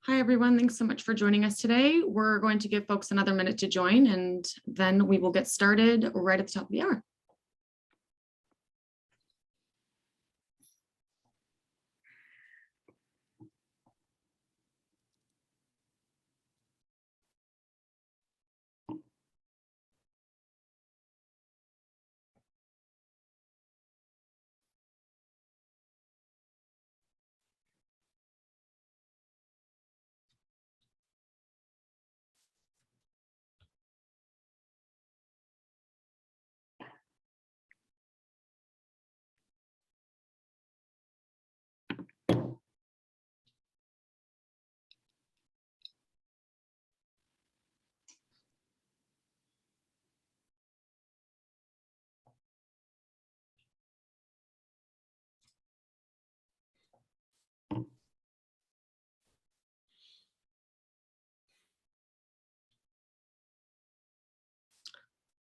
Hi, everyone. Thanks so much for joining us today. We're going to give folks another minute to join, and then we will get started right at the top of the hour.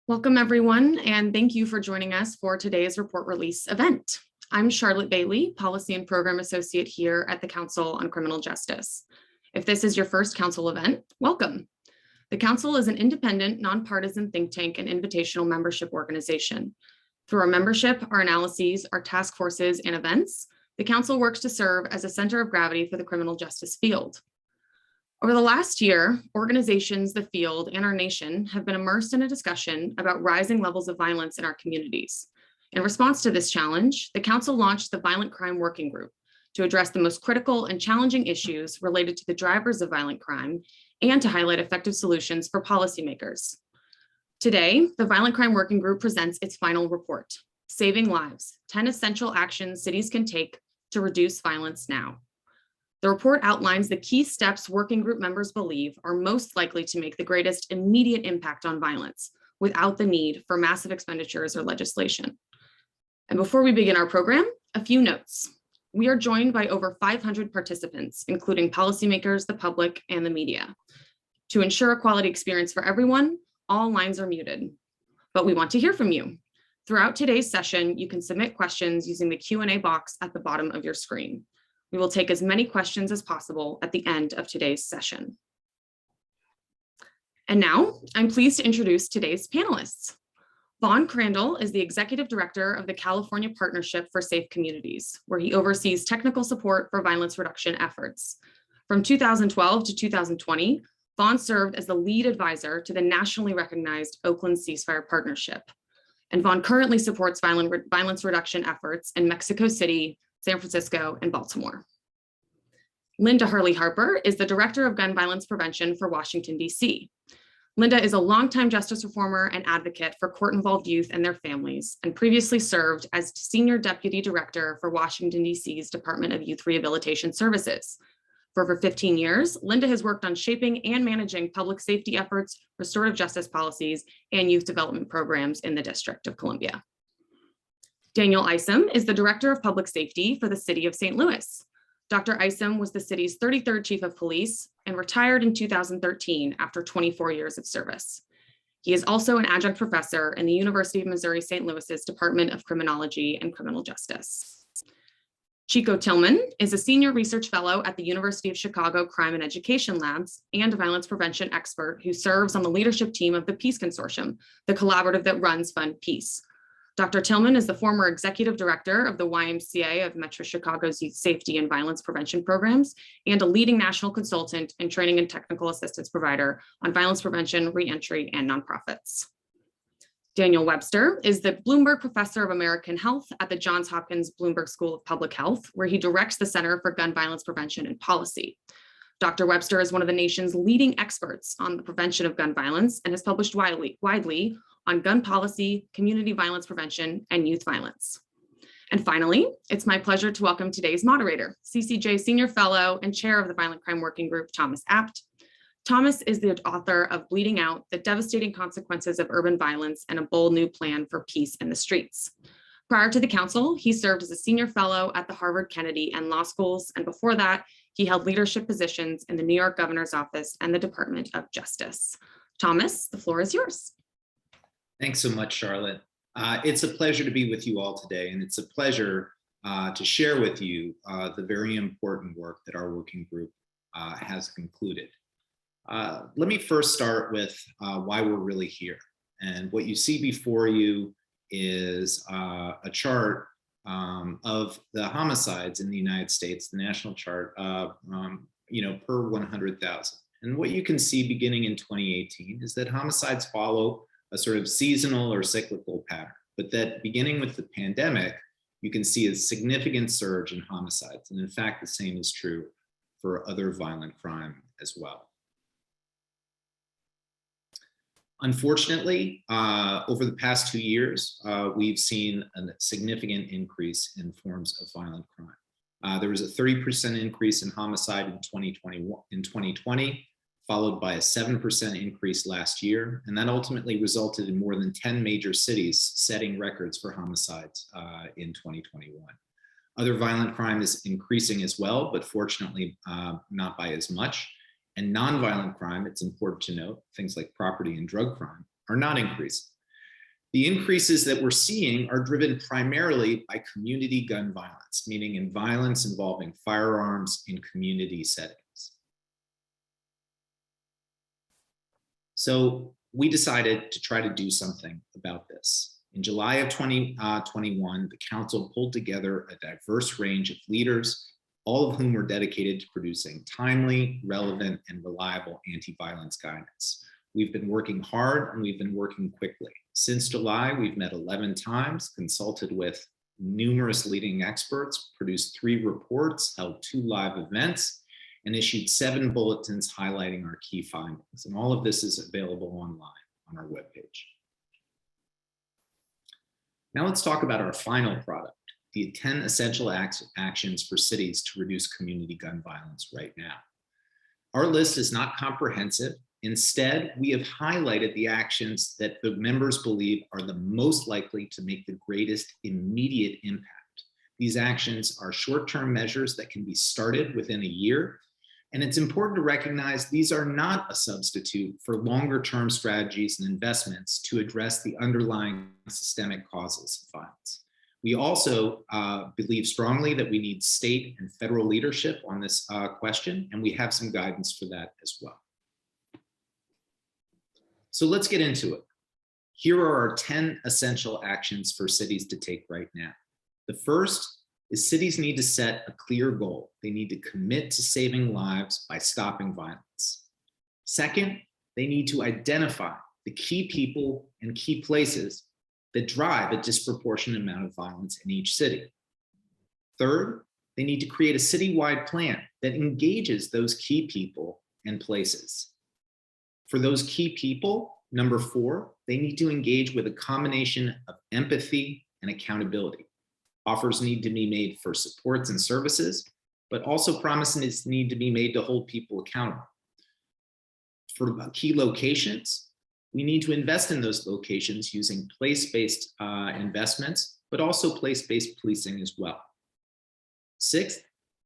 Welcome, everyone, and thank you for joining us for today's report release event. I'm Charlotte Bailey, Policy and Program Associate here at the Council on Criminal Justice. If this is your first council event, welcome. The Council is an independent, nonpartisan think tank and invitational membership organization. Through our membership, our analyses, our task forces, and events, the Council works to serve as a center of gravity for the criminal justice field. Over the last year, organizations, the field, and our nation have been immersed in a discussion about rising levels of violence in our communities. In response to this challenge, the Council launched the Violent Crime Working Group to address the most critical and challenging issues related to the drivers of violent crime and to highlight effective solutions for policymakers. Today, the Violent Crime Working Group presents its final report, Saving Lives, 10 Essential Actions Cities Can Take to Reduce Violence Now. The report outlines the key steps working group members believe are most likely to make the greatest immediate impact on violence without the need for massive expenditures or legislation. And before we begin our program, a few notes. We are joined by over 500 participants, including policymakers, the public, and the media. To ensure a quality experience for everyone, all lines are muted, but we want to hear from you. Throughout today's session, you can submit questions using the Q&A box at the bottom of your screen. We will take as many questions as possible at the end of today's session. And now, I'm pleased to introduce today's panelists. Vaughn Crandall is the Executive Director of the California Partnership for Safe Communities, where he oversees technical support for violence reduction efforts. From 2012 to 2020, Vaughn served as the lead advisor to the nationally recognized Oakland Ceasefire Partnership. And Vaughn currently supports violence reduction efforts in Mexico City, San Francisco, and Baltimore. Linda Harllee-Harper is the Director of Gun Violence Prevention for Washington, D.C. Linda is a longtime justice reformer and advocate for court-involved youth and their families, and previously served as Senior Deputy Director for Washington, D.C.'s Department of Youth Rehabilitation Services. For over 15 years, Linda has worked on shaping and managing public safety efforts, restorative justice policies, and youth development programs in the District of Columbia. Daniel Isom is the Director of Public Safety for the City of St. Louis. Dr. Isom was the city's 33rd Chief of Police and retired in 2013 after 24 years of service. He is also an adjunct professor in the University of Missouri St. Louis's Department of Criminology and Criminal Justice. Chico Tillman is a senior research fellow at the University of Chicago Crime and Education Labs and a violence prevention expert who serves on the leadership team of the Peace Consortium, the collaborative that runs Fund Peace. Dr. Tillman is the former executive director of the YMCA of Metro Chicago's youth safety and violence prevention programs, and a leading national consultant and training and technical assistance provider on violence prevention, reentry, and nonprofits. Daniel Webster is the Bloomberg Professor of American Health at the Johns Hopkins Bloomberg School of Public Health, where he directs the Center for Gun Violence Prevention and Policy. Dr. Webster is one of the nation's leading experts on the prevention of gun violence and has published widely on gun policy, community violence prevention, and youth violence. And finally, it's my pleasure to welcome today's moderator, CCJ Senior Fellow and Chair of the Violent Crime Working Group, Thomas Apt. Thomas is the author of Bleeding Out, The Devastating Consequences of Urban Violence and a Bold New Plan for Peace in the Streets. Prior to the council, he served as a senior fellow at the Harvard Kennedy and law schools, and before that, he held leadership positions in the New York Governor's Office and the Department of Justice. Thomas, the floor is yours. Thanks so much, Charlotte. It's a pleasure to be with you all today, and it's a pleasure to share with you the very important work that our working group has concluded. Let me first start with why we're really here. And what you see before you is a chart of the homicides in the United States, the national chart, per 100,000. And what you can see beginning in 2018 is that homicides follow a sort of seasonal or cyclical pattern, but that beginning with the pandemic, you can see a significant surge in homicides. And in fact, the same is true for other violent crime as well. Unfortunately, over the past 2 years, we've seen a significant increase in forms of violent crime. There was a 30% increase in homicide in 2020, followed by a 7% increase last year. And that ultimately resulted in more than 10 major cities setting records for homicides in 2021. Other violent crime is increasing as well, but fortunately not by as much. And nonviolent crime, it's important to note, things like property and drug crime, are not increasing. The increases that we're seeing are driven primarily by community gun violence, meaning in violence involving firearms in community settings. So we decided to try to do something about this. In July of 2021, the council pulled together a diverse range of leaders, all of whom were dedicated to producing timely, relevant, and reliable anti-violence guidance. We've been working hard and we've been working quickly. Since July, we've met 11 times, consulted with numerous leading experts, produced 3 reports, held 2 live events, and issued 7 bulletins highlighting our key findings. And all of this is available online on our webpage. Now let's talk about our final product, the 10 essential actions for cities to reduce community gun violence right now. Our list is not comprehensive. Instead, we have highlighted the actions that the members believe are the most likely to make the greatest immediate impact. These actions are short-term measures that can be started within a year. And it's important to recognize these are not a substitute for longer-term strategies and investments to address the underlying systemic causes of violence. We also believe strongly that we need state and federal leadership on this question, and we have some guidance for that as well. So let's get into it. Here are our 10 essential actions for cities to take right now. The first is cities need to set a clear goal. They need to commit to saving lives by stopping violence. Second, they need to identify the key people and key places that drive a disproportionate amount of violence in each city. Third, they need to create a citywide plan that engages those key people and places. For those key people, number 4, they need to engage with a combination of empathy and accountability. Offers need to be made for supports and services, but also promises need to be made to hold people accountable. For key locations, we need to invest in those locations using place-based investments, but also place-based policing as well. 6th,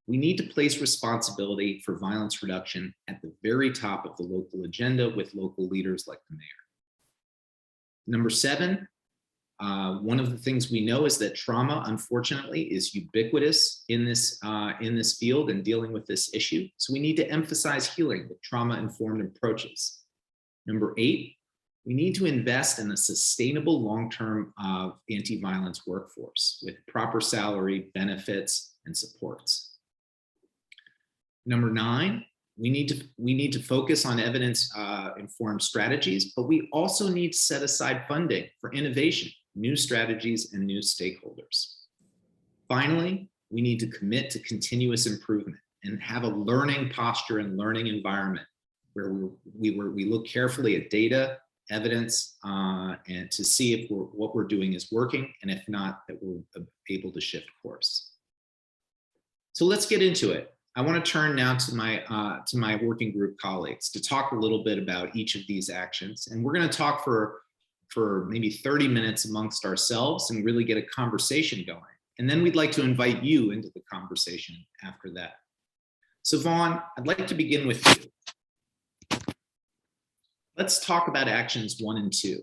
we need to place responsibility for violence reduction at the very top of the local agenda with local leaders like the mayor. Number 7, one of the things we know is that trauma, unfortunately, is ubiquitous in this field and dealing with this issue. So we need to emphasize healing with trauma-informed approaches. Number 8, we need to invest in a sustainable long-term anti-violence workforce with proper salary, benefits, and supports. Number 9, we need to focus on evidence-informed strategies, but we also need to set aside funding for innovation, new strategies, and new stakeholders. Finally, we need to commit to continuous improvement and have a learning posture and learning environment where we look carefully at data, evidence, and to see if what we're doing is working, and if not, that we're able to shift course. So let's get into it. I want to turn now to my working group colleagues to talk a little bit about each of these actions. And we're going to talk for maybe 30 minutes amongst ourselves and really get a conversation going. And then we'd like to invite you into the conversation after that. So Vaughn, I'd like to begin with you. Let's talk about actions 1 and 2.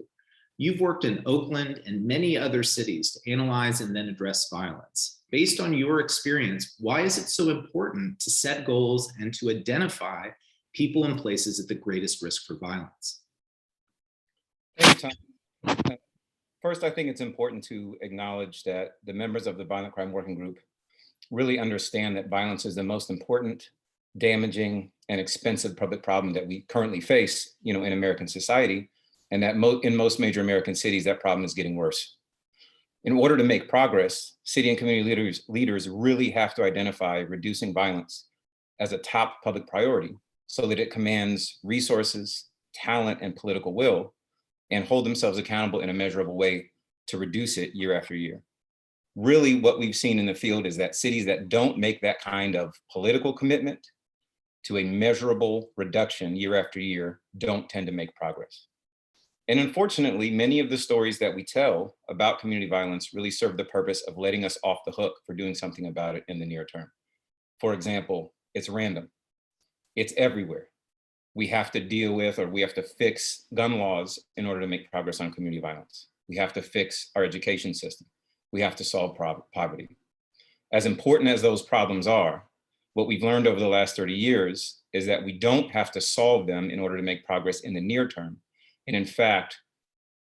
You've worked in Oakland and many other cities to analyze and then address violence. Based on your experience, why is it so important to set goals and to identify people and places at the greatest risk for violence? Thank you, Tom. First, I think it's important to acknowledge that the members of the Violent Crime Working Group really understand that violence is the most important, damaging, and expensive public problem that we currently face, in American society, and that in most major American cities, that problem is getting worse. In order to make progress, city and community leaders really have to identify reducing violence as a top public priority so that it commands resources, talent, and political will, and hold themselves accountable in a measurable way to reduce it year after year. Really, what we've seen in the field is that cities that don't make that kind of political commitment to a measurable reduction year after year don't tend to make progress. And unfortunately, many of the stories that we tell about community violence really serve the purpose of letting us off the hook for doing something about it in the near term. For example, it's random. It's everywhere. We have to deal with, or we have to fix gun laws in order to make progress on community violence. We have to fix our education system. We have to solve poverty. As important as those problems are, what we've learned over the last 30 years is that we don't have to solve them in order to make progress in the near term. And in fact,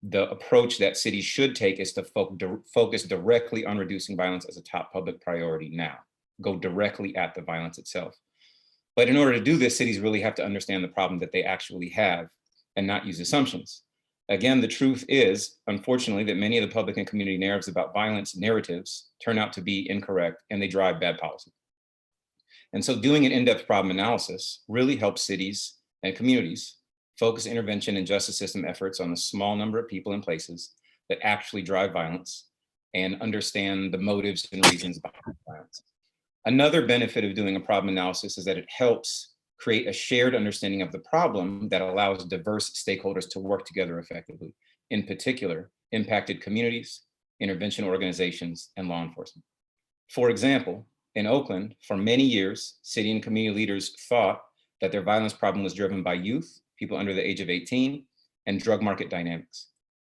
the approach that cities should take is to focus directly on reducing violence as a top public priority now, go directly at the violence itself. But in order to do this, cities really have to understand the problem that they actually have and not use assumptions. Again, the truth is, unfortunately, that many of the public and community narratives about violence narratives turn out to be incorrect and they drive bad policy. And so doing an in-depth problem analysis really helps cities and communities focus intervention and justice system efforts on a small number of people and places that actually drive violence and understand the motives and reasons behind violence. Another benefit of doing a problem analysis is that it helps create a shared understanding of the problem that allows diverse stakeholders to work together effectively, in particular, impacted communities, intervention organizations, and law enforcement. For example, in Oakland, for many years, city and community leaders thought that their violence problem was driven by youth, people under the age of 18, and drug market dynamics.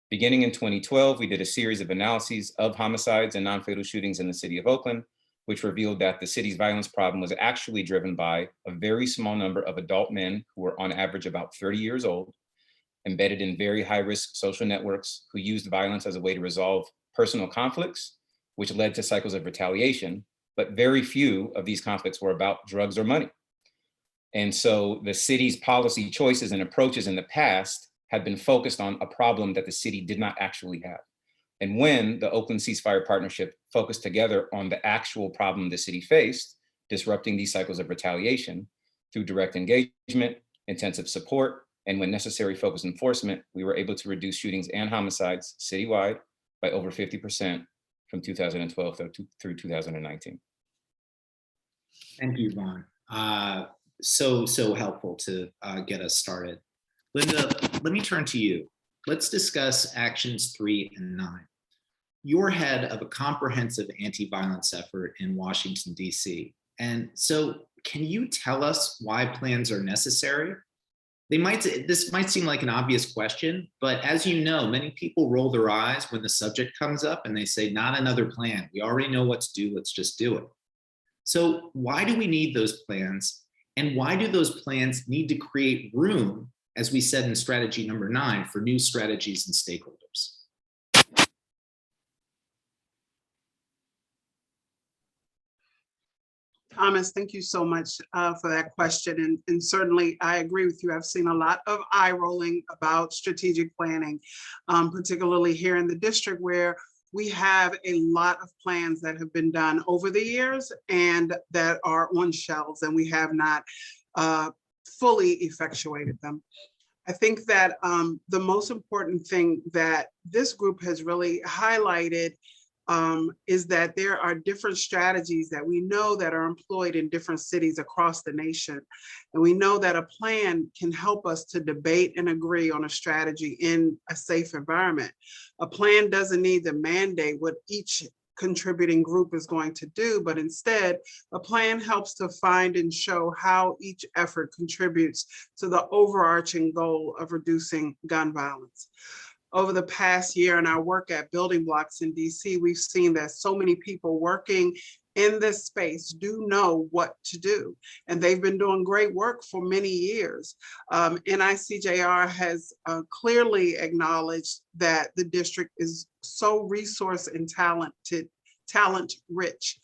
Beginning in 2012, we did a series of analyses of homicides and non-fatal shootings in the city of Oakland, which revealed that the city's violence problem was actually driven by a very small number of adult men who were on average about 30 years old, embedded in very high-risk social networks who used violence as a way to resolve personal conflicts, which led to cycles of retaliation, but very few of these conflicts were about drugs or money. And so the city's policy choices and approaches in the past had been focused on a problem that the city did not actually have. And when the Oakland Ceasefire Partnership focused together on the actual problem the city faced, disrupting these cycles of retaliation through direct engagement, intensive support, and when necessary, focused enforcement, we were able to reduce shootings and homicides citywide by over 50% from 2012 through 2019. Thank you, Vaughn. So helpful to get us started. Linda, let me turn to you. Let's discuss actions 3 and 9. You're head of a comprehensive anti-violence effort in Washington, D.C. And so can you tell us why plans are necessary? This might seem like an obvious question, but as you know, many people roll their eyes when the subject comes up and they say, not another plan. We already know what to do. Let's just do it. So why do we need those plans? And why do those plans need to create room, as we said in strategy number 9, for new strategies and stakeholders? Thomas, thank you so much for that question. And certainly I agree with you. I've seen a lot of eye rolling about strategic planning, particularly here in the district where we have a lot of plans that have been done over the years and that are on shelves, and we have not fully effectuated them. I think that the most important thing that this group has really highlighted is that there are different strategies that we know that are employed in different cities across the nation. And we know that a plan can help us to debate and agree on a strategy in a safe environment. A plan doesn't need to mandate what each contributing group is going to do, but instead, a plan helps to find and show how each effort contributes to the overarching goal of reducing gun violence. over the past year in our work at Building Blocks in DC, we've seen that so many people working in this space do know what to do. And they've been doing great work for many years. NICJR has clearly acknowledged that the district is so resource and talent rich.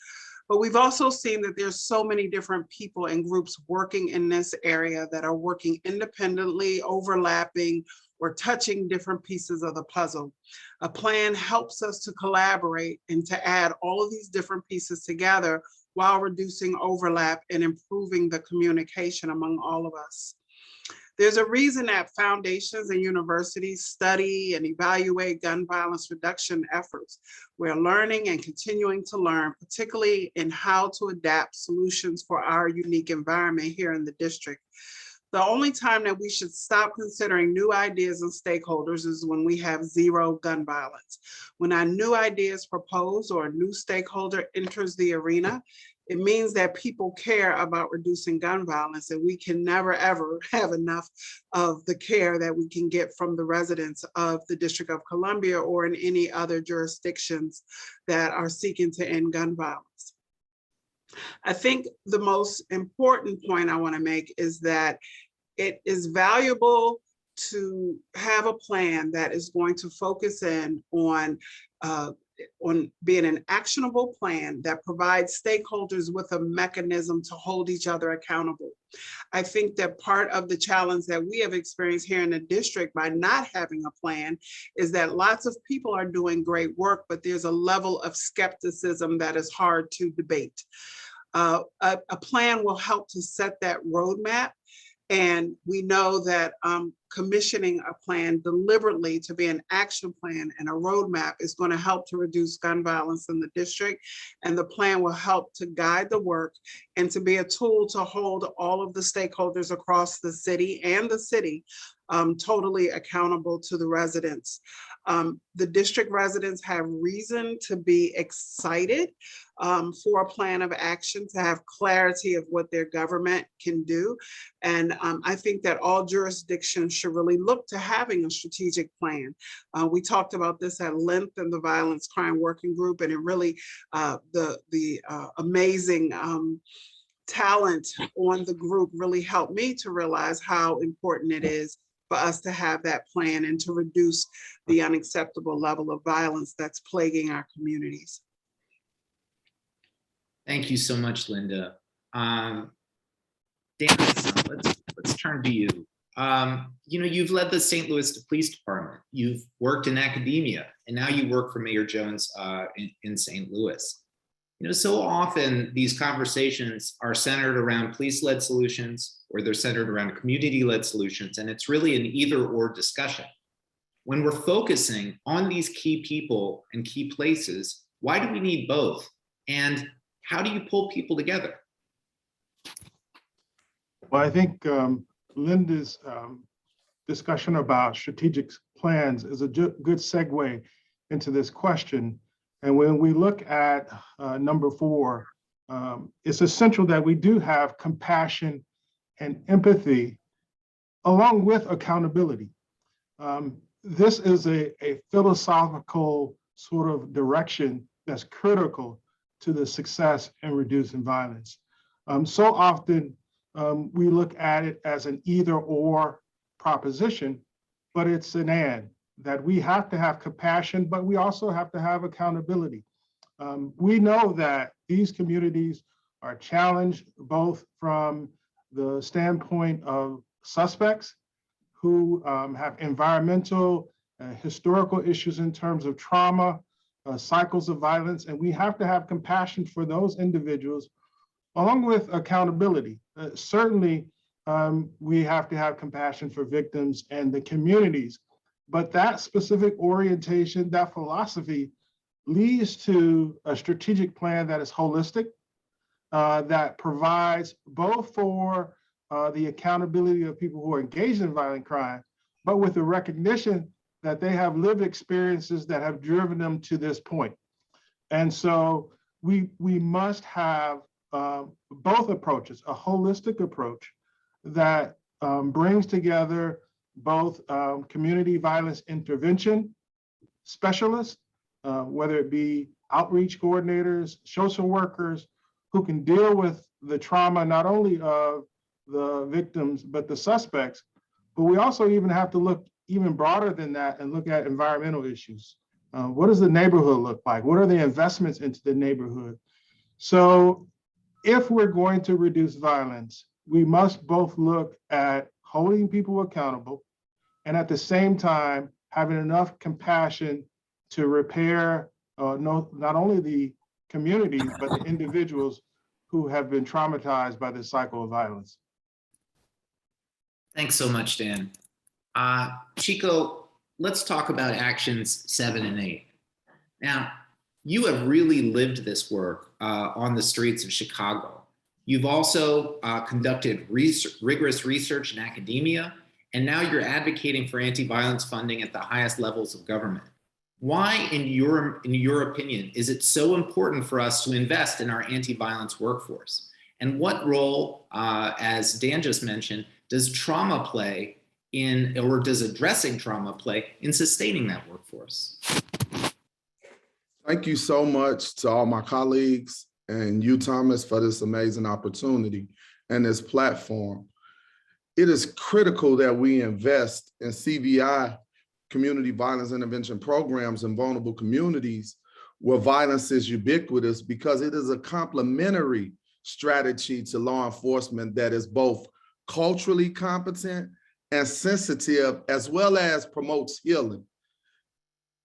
But we've also seen that there's so many different people and groups working in this area that are working independently, overlapping, or touching different pieces of the puzzle. A plan helps us to collaborate and to add all of these different pieces together while reducing overlap and improving the communication among all of us. There's a reason that foundations and universities study and evaluate gun violence reduction efforts. We're learning and continuing to learn, particularly in how to adapt solutions for our unique environment here in the district. The only time that we should stop considering new ideas and stakeholders is when we have zero gun violence. When a new idea is proposed or a new stakeholder enters the arena, it means that people care about reducing gun violence, and we can never, ever have enough of the care that we can get from the residents of the District of Columbia or in any other jurisdictions that are seeking to end gun violence. I think the most important point I want to make is that it is valuable to have a plan that is going to focus in on being an actionable plan that provides stakeholders with a mechanism to hold each other accountable. I think that part of the challenge that we have experienced here in the district by not having a plan is that lots of people are doing great work, but there's a level of skepticism that is hard to debate. A plan will help to set that roadmap. And we know that commissioning a plan deliberately to be an action plan and a roadmap is going to help to reduce gun violence in the district. And the plan will help to guide the work and to be a tool to hold all of the stakeholders across the city and the city totally accountable to the residents. The district residents have reason to be excited for a plan of action, to have clarity of what their government can do. And I think that all jurisdictions should really look to having a strategic plan. We talked about this at length in the Violence Crime Working Group, and it really, the amazing talent on the group really helped me to realize how important it is for us to have that plan and to reduce the unacceptable level of violence that's plaguing our communities. Thank you so much, Linda. Dan, let's turn to you. You've led the St. Louis Police Department. You've worked in academia, and now you work for Mayor Jones in St. Louis. So often these conversations are centered around police-led solutions, or they're centered around community-led solutions, and it's really an either-or discussion. When we're focusing on these key people and key places, why do we need both? And how do you pull people together? Well, I think Linda's discussion about strategic plans is a good segue into this question. And when we look at number 4, it's essential that we do have compassion and empathy along with accountability. This is a philosophical sort of direction that's critical to the success in reducing violence. So often we look at it as an either or proposition, but it's an and, that we have to have compassion, but we also have to have accountability. We know that these communities are challenged both from the standpoint of suspects who have environmental, historical issues in terms of trauma, cycles of violence, and we have to have compassion for those individuals along with accountability. Certainly, we have to have compassion for victims and the communities, but that specific orientation, that philosophy leads to a strategic plan that is holistic, that provides both for the accountability of people who are engaged in violent crime, but with the recognition that they have lived experiences that have driven them to this point. And so we must have both approaches, a holistic approach that brings together both community violence intervention specialists, whether it be outreach coordinators, social workers, who can deal with the trauma not only of the victims, but the suspects. But we also even have to look even broader than that and look at environmental issues. What does the neighborhood look like? What are the investments into the neighborhood? So if we're going to reduce violence, we must both look at holding people accountable and at the same time having enough compassion to repair not only the communities, but the individuals who have been traumatized by this cycle of violence. Thanks so much, Dan. Chico, let's talk about actions 7 and 8. Now, you have really lived this work on the streets of Chicago. You've also conducted rigorous research in academia, and now you're advocating for anti-violence funding at the highest levels of government. Why, in your opinion, is it so important for us to invest in our anti-violence workforce? And what role, as Dan just mentioned, does trauma play in, or does addressing trauma play in sustaining that workforce? Thank you so much to all my colleagues and you, Thomas, for this amazing opportunity and this platform. It is critical that we invest in CVI, community violence intervention programs, in vulnerable communities where violence is ubiquitous, because it is a complementary strategy to law enforcement that is both culturally competent and sensitive, as well as promotes healing.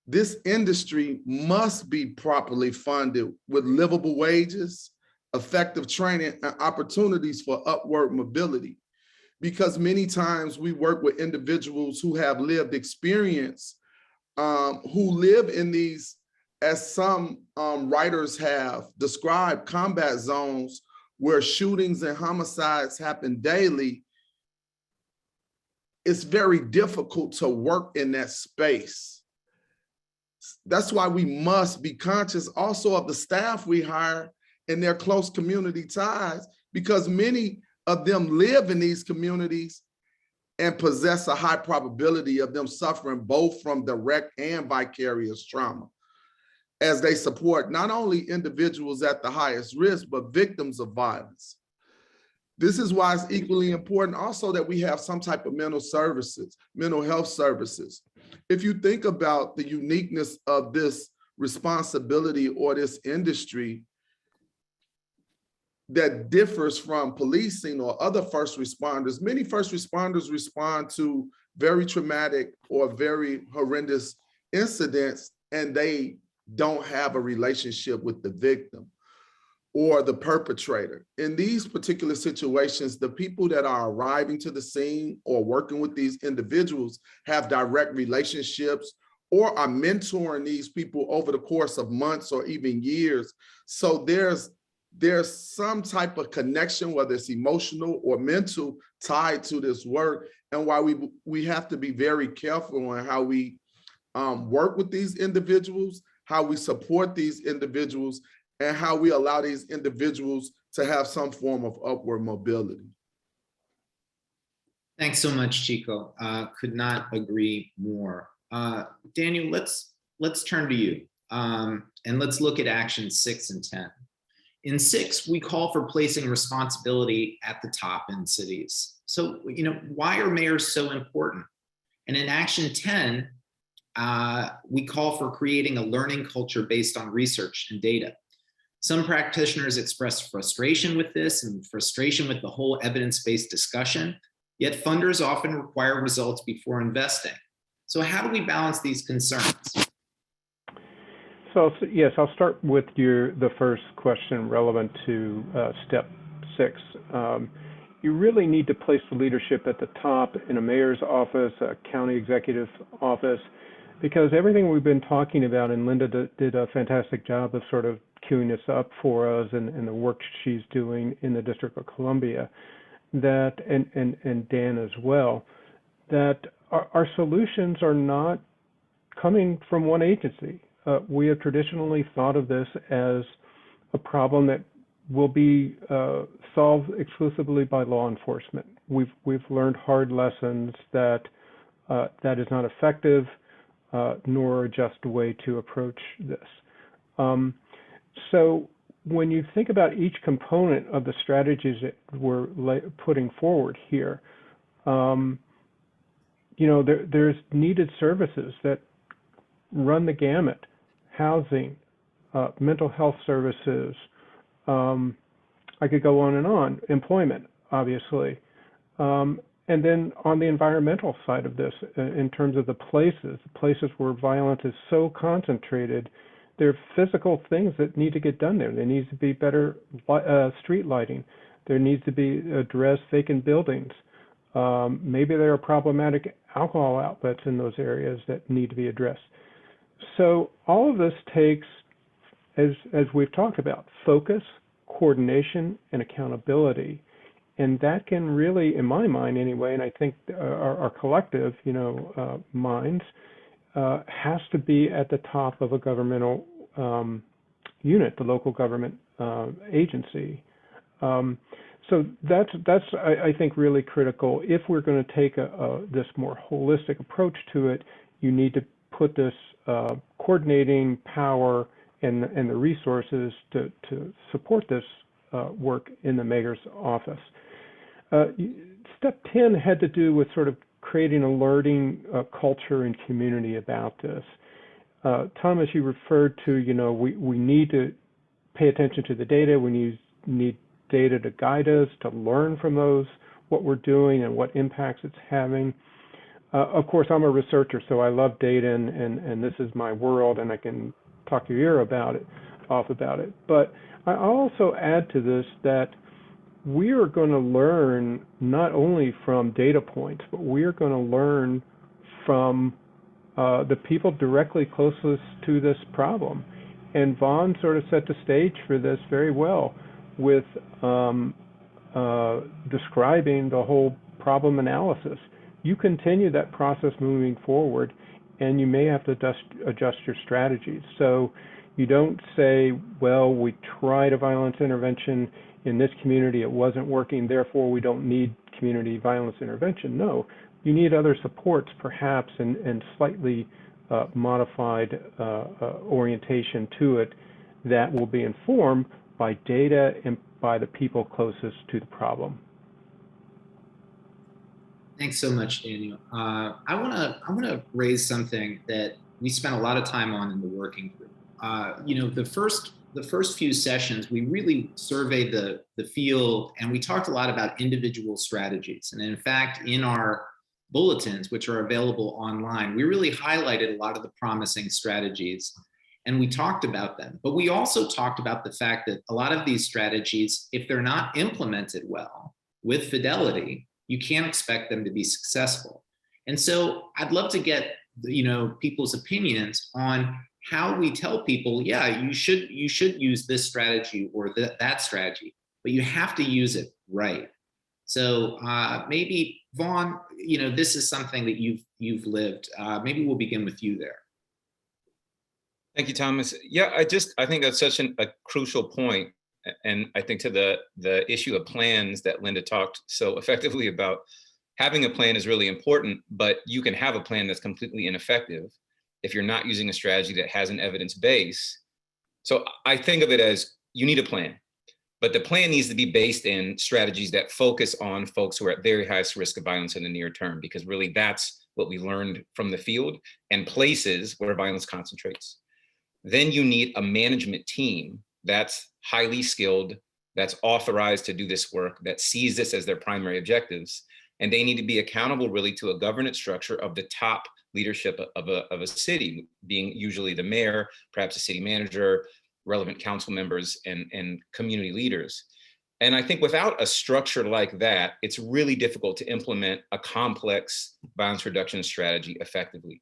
This industry must be properly funded with livable wages, effective training, and opportunities for upward mobility. Because many times we work with individuals who have lived experience, who live in these, as some writers have described, combat zones where shootings and homicides happen daily. It's very difficult to work in that space. That's why we must be conscious also of the staff we hire and their close community ties, because many of them live in these communities and possess a high probability of them suffering both from direct and vicarious trauma, as they support not only individuals at the highest risk, but victims of violence. This is why it's equally important also that we have some type of mental health services. If you think about the uniqueness of this responsibility or this industry that differs from policing or other first responders, many first responders respond to very traumatic or very horrendous incidents, and they don't have a relationship with the victim or the perpetrator. In these particular situations, the people that are arriving to the scene or working with these individuals have direct relationships or are mentoring these people over the course of months or even years. So there's some type of connection, whether it's emotional or mental, tied to this work, and why we have to be very careful on how we work with these individuals, how we support these individuals, and how we allow these individuals to have some form of upward mobility. Thanks so much, Chico. Could not agree more. Daniel, let's turn to you, and let's look at actions 6 and 10. In 6, we call for placing responsibility at the top in cities. So, why are mayors so important? And in action 10, we call for creating a learning culture based on research and data. Some practitioners express frustration with this and frustration with the whole evidence-based discussion, yet funders often require results before investing. So how do we balance these concerns? So yes, I'll start with the first question relevant to step 6. You really need to place the leadership at the top in a mayor's office, a county executive office, because everything we've been talking about, and Linda did a fantastic job of sort of queuing this up for us and the work she's doing in the District of Columbia, that and Dan as well, that our solutions are not coming from one agency. We have traditionally thought of this as a problem that will be solved exclusively by law enforcement. We've learned hard lessons that that is not effective, nor a just way to approach this. So when you think about each component of the strategies that we're putting forward here, there's needed services that run the gamut: housing, mental health services. I could go on and on. Employment, obviously. And then on the environmental side of this, in terms of the places where violence is so concentrated, there are physical things that need to get done there. There needs to be better street lighting. There needs to be addressed vacant buildings. Maybe there are problematic alcohol outlets in those areas that need to be addressed. So all of this takes, as we've talked about, focus, coordination, and accountability. And that can really, in my mind anyway, and I think our collective, minds, has to be at the top of a governmental unit, the local government agency. So that's I think really critical. If we're going to take this more holistic approach to it, you need to put this coordinating power and the resources to support this work in the mayor's office. Step 10 had to do with sort of creating a learning culture and community about this. Thomas, you referred to, we need to pay attention to the data. We need data to guide us, to learn from those, what we're doing and what impacts it's having. Of course, I'm a researcher, so I love data, and this is my world, and I can talk your ear off about it. But I also add to this that we are going to learn not only from data points, but we are going to learn from the people directly closest to this problem. And Vaughn sort of set the stage for this very well with describing the whole problem analysis. You continue that process moving forward, and you may have to adjust your strategies. So you don't say, well, we tried a violence intervention in this community, it wasn't working, therefore we don't need community violence intervention. No, you need other supports perhaps and slightly modified orientation to it that will be informed by data and by the people closest to the problem. Thanks so much, Daniel. I want to raise something that we spent a lot of time on in the working group. The first few sessions, we really surveyed the field, and we talked a lot about individual strategies. And in fact, in our bulletins, which are available online, we really highlighted a lot of the promising strategies, and we talked about them. But we also talked about the fact that a lot of these strategies, if they're not implemented well with fidelity, you can't expect them to be successful. And so I'd love to get people's opinions on how we tell people, yeah, you should use this strategy or that strategy, but you have to use it right. So maybe Vaughn, this is something that you've lived. Maybe we'll begin with you there. Thank you, Thomas. Yeah, I think that's such a crucial point. And I think to the issue of plans that Linda talked so effectively about, having a plan is really important, but you can have a plan that's completely ineffective if you're not using a strategy that has an evidence base. So I think of it as you need a plan, but the plan needs to be based in strategies that focus on folks who are at very highest risk of violence in the near term, because really that's what we learned from the field and places where violence concentrates. Then you need a management team that's highly skilled, that's authorized to do this work, that sees this as their primary objectives. And they need to be accountable really to a governance structure of the top leadership of a city, being usually the mayor, perhaps a city manager, relevant council members, and community leaders. And I think without a structure like that, it's really difficult to implement a complex violence reduction strategy effectively.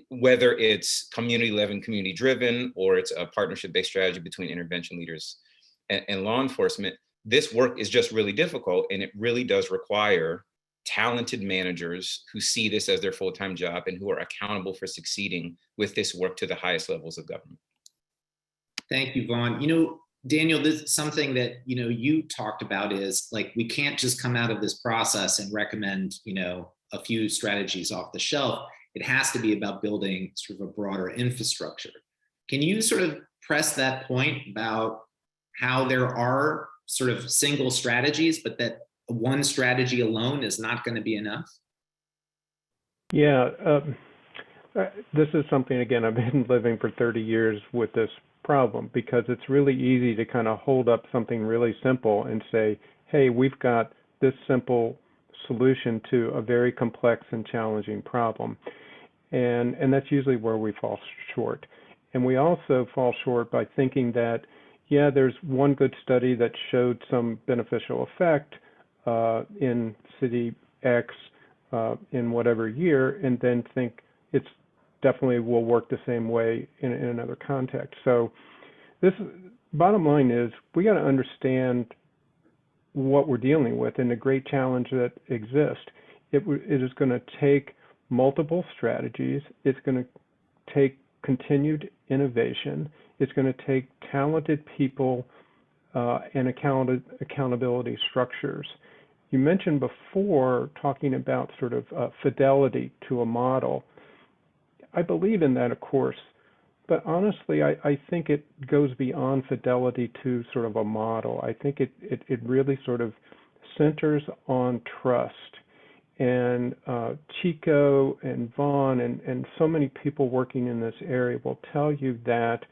Whether it's community-led and community-driven, or it's a partnership-based strategy between intervention leaders and law enforcement, this work is just really difficult, and it really does require talented managers who see this as their full-time job and who are accountable for succeeding with this work to the highest levels of government. Thank you, Vaughn. Daniel, this is something that you talked about is like, we can't just come out of this process and recommend a few strategies off the shelf. It has to be about building sort of a broader infrastructure. Can you sort of press that point about how there are sort of single strategies, but that one strategy alone is not going to be enough? Yeah, this is something, again, I've been living for 30 years with this problem, because it's really easy to kind of hold up something really simple and say, hey, we've got this simple solution to a very complex and challenging problem. And that's usually where we fall short. And we also fall short by thinking that, yeah, there's one good study that showed some beneficial effect in city X in whatever year, and then think it's definitely will work the same way in another context. So this bottom line is we got to understand what we're dealing with and the great challenge that exists. It is going to take multiple strategies. It's going to take continued innovation. It's going to take talented people and accountability structures. You mentioned before talking about sort of fidelity to a model. I believe in that, of course, but honestly, I think it goes beyond fidelity to sort of a model. I think it really sort of centers on trust. And Chico and Vaughn and so many people working in this area will tell you that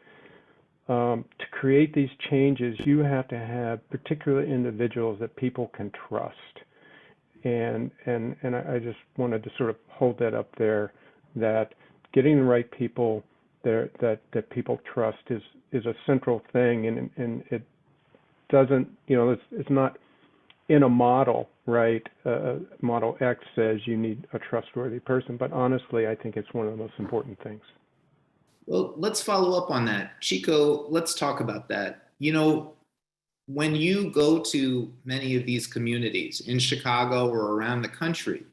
to create these changes, you have to have particular individuals that people can trust. And I just wanted to sort of hold that up there, that getting the right people there that people trust is a central thing, and it doesn't, it's not in a model, right? Model X says you need a trustworthy person, but honestly, I think it's one of the most important things. Well, let's follow up on that. Chico, let's talk about that. When you go to many of these communities in Chicago or around the country,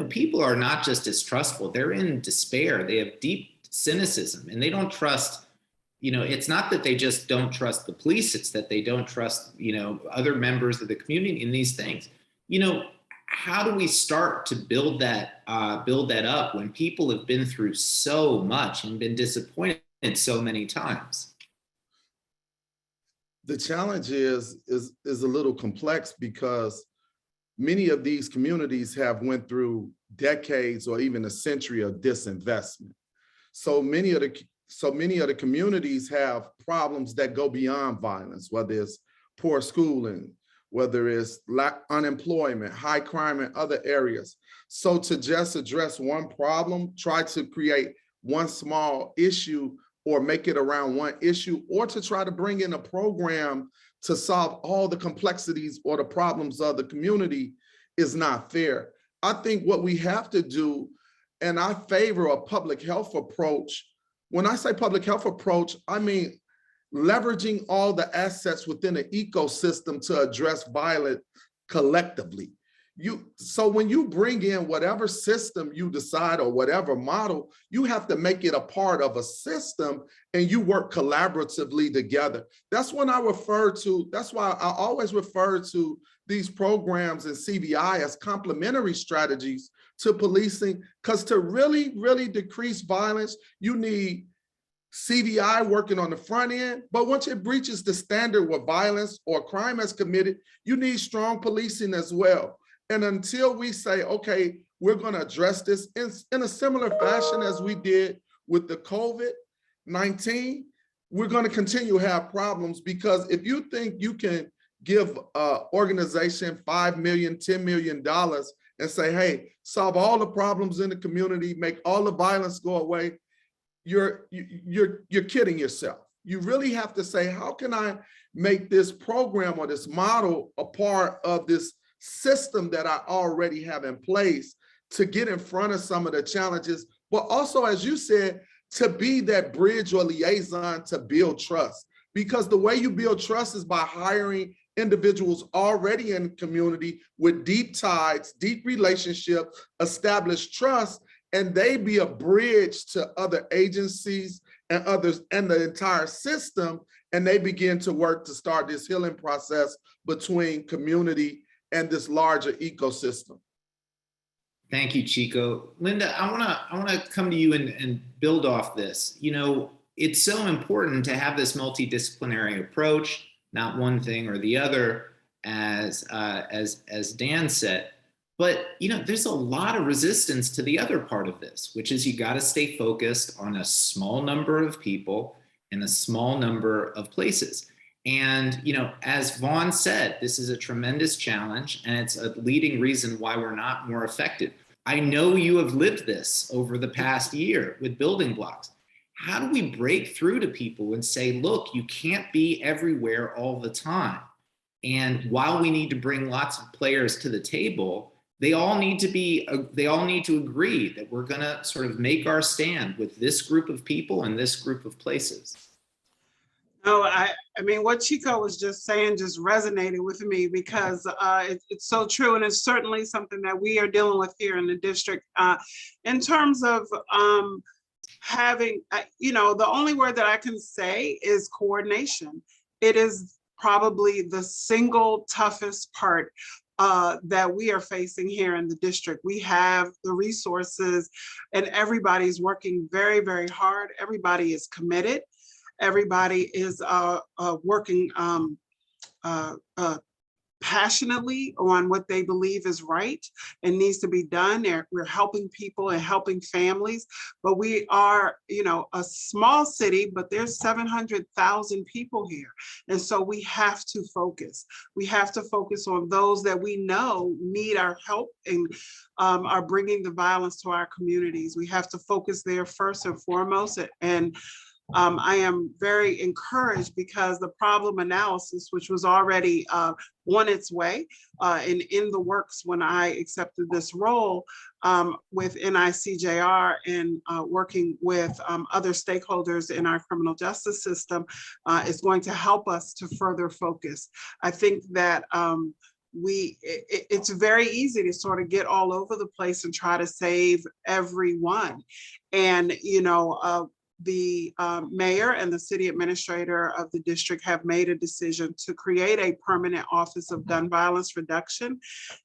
people are not just distrustful, they're in despair. They have deep cynicism, and they don't trust, it's not that they just don't trust the police, it's that they don't trust, other members of the community in these things. How do we start to build that up when people have been through so much and been disappointed so many times? The challenge is a little complex, because many of these communities have went through decades or even a century of disinvestment. So many of the communities have problems that go beyond violence, whether it's poor schooling, whether it's unemployment, high crime in other areas. So to just address one problem, try to create one small issue or make it around one issue, or to try to bring in a program to solve all the complexities or the problems of the community is not fair. I think what we have to do, and I favor a public health approach. When I say public health approach, I mean leveraging all the assets within an ecosystem to address violence collectively. So when you bring in whatever system you decide or whatever model, you have to make it a part of a system, and you work collaboratively together. That's when that's why I always refer to these programs in CVI as complementary strategies to policing, because to really, really decrease violence, you need CVI working on the front end, but once it breaches the standard where violence or crime is committed, you need strong policing as well. And until we say, okay, we're going to address this in a similar fashion as we did with the COVID-19, we're going to continue to have problems, because if you think you can give an organization $5 million, $10 million and say, hey, solve all the problems in the community, make all the violence go away, you're kidding yourself. You really have to say, how can I make this program or this model a part of this system that I already have in place to get in front of some of the challenges, but also, as you said, to be that bridge or liaison to build trust. Because the way you build trust is by hiring individuals already in the community with deep ties, deep relationships, established trust, and they be a bridge to other agencies and others and the entire system, and they begin to work to start this healing process between community and this larger ecosystem. Thank you, Chico. Linda, I wanna come to you and build off this. You know, it's so important to have this multidisciplinary approach, not one thing or the other, as Dan said. But you know, there's a lot of resistance to the other part of this, which is you got to stay focused on a small number of people in a small number of places. And, you know, as Vaughn said, this is a tremendous challenge and it's a leading reason why we're not more effective. I know you have lived this over the past year with building blocks. How do we break through to people and say, look, you can't be everywhere all the time? And while we need to bring lots of players to the table, they all need to agree that we're going to sort of make our stand with this group of people and this group of places. No, I mean, what Chico was just saying just resonated with me because it's so true. And it's certainly something that we are dealing with here in the district in terms of having, you know, the only word that I can say is coordination. It is probably the single toughest part that we are facing here in the district. We have the resources and everybody's working very, very hard. Everybody is committed. Everybody is working passionately on what they believe is right and needs to be done. We're helping people and helping families, but we are, you know, a small city, but there's 700,000 people here. And so we have to focus. We have to focus on those that we know need our help and are bringing the violence to our communities. We have to focus there first and foremost. And I am very encouraged because the problem analysis, which was already on its way and in the works when I accepted this role with NICJR and working with other stakeholders in our criminal justice system, is going to help us to further focus. I think that it's very easy to sort of get all over the place and try to save everyone. And, you know, the mayor and the city administrator of the district have made a decision to create a permanent office of gun violence reduction.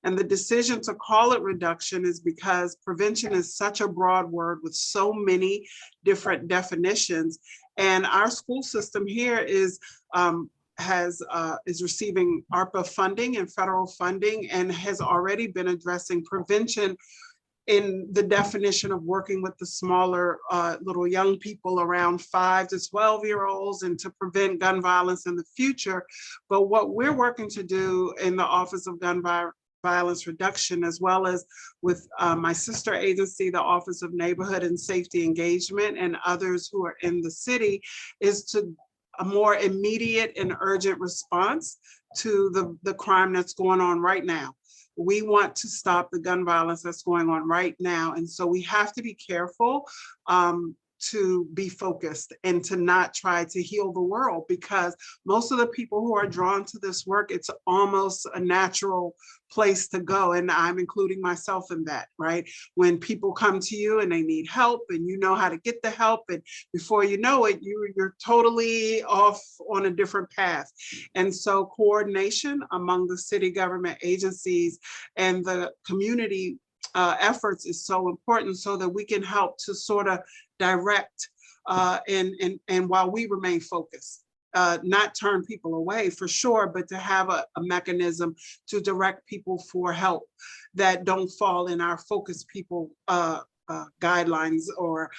And the decision to call it reduction is because prevention is such a broad word with so many different definitions. And our school system here is receiving ARPA funding and federal funding and has already been addressing prevention in the definition of working with the smaller little young people around 5 to 12-year-olds and to prevent gun violence in the future. But what we're working to do in the Office of Gun Violence Reduction, as well as with my sister agency, the Office of Neighborhood and Safety Engagement, and others who are in the city, is to a more immediate and urgent response to the crime that's going on right now. We want to stop the gun violence that's going on right now. And so we have to be careful to be focused and to not try to heal the world, because most of the people who are drawn to this work, it's almost a natural place to go. And I'm including myself in that, right? When people come to you and they need help and you know how to get the help, and before you know it, you're totally off on a different path. And so coordination among the city government agencies and the community efforts is so important, so that we can help to sort of direct and while we remain focused, not turn people away for sure, but to have a mechanism to direct people for help that don't fall in our focus people guidelines or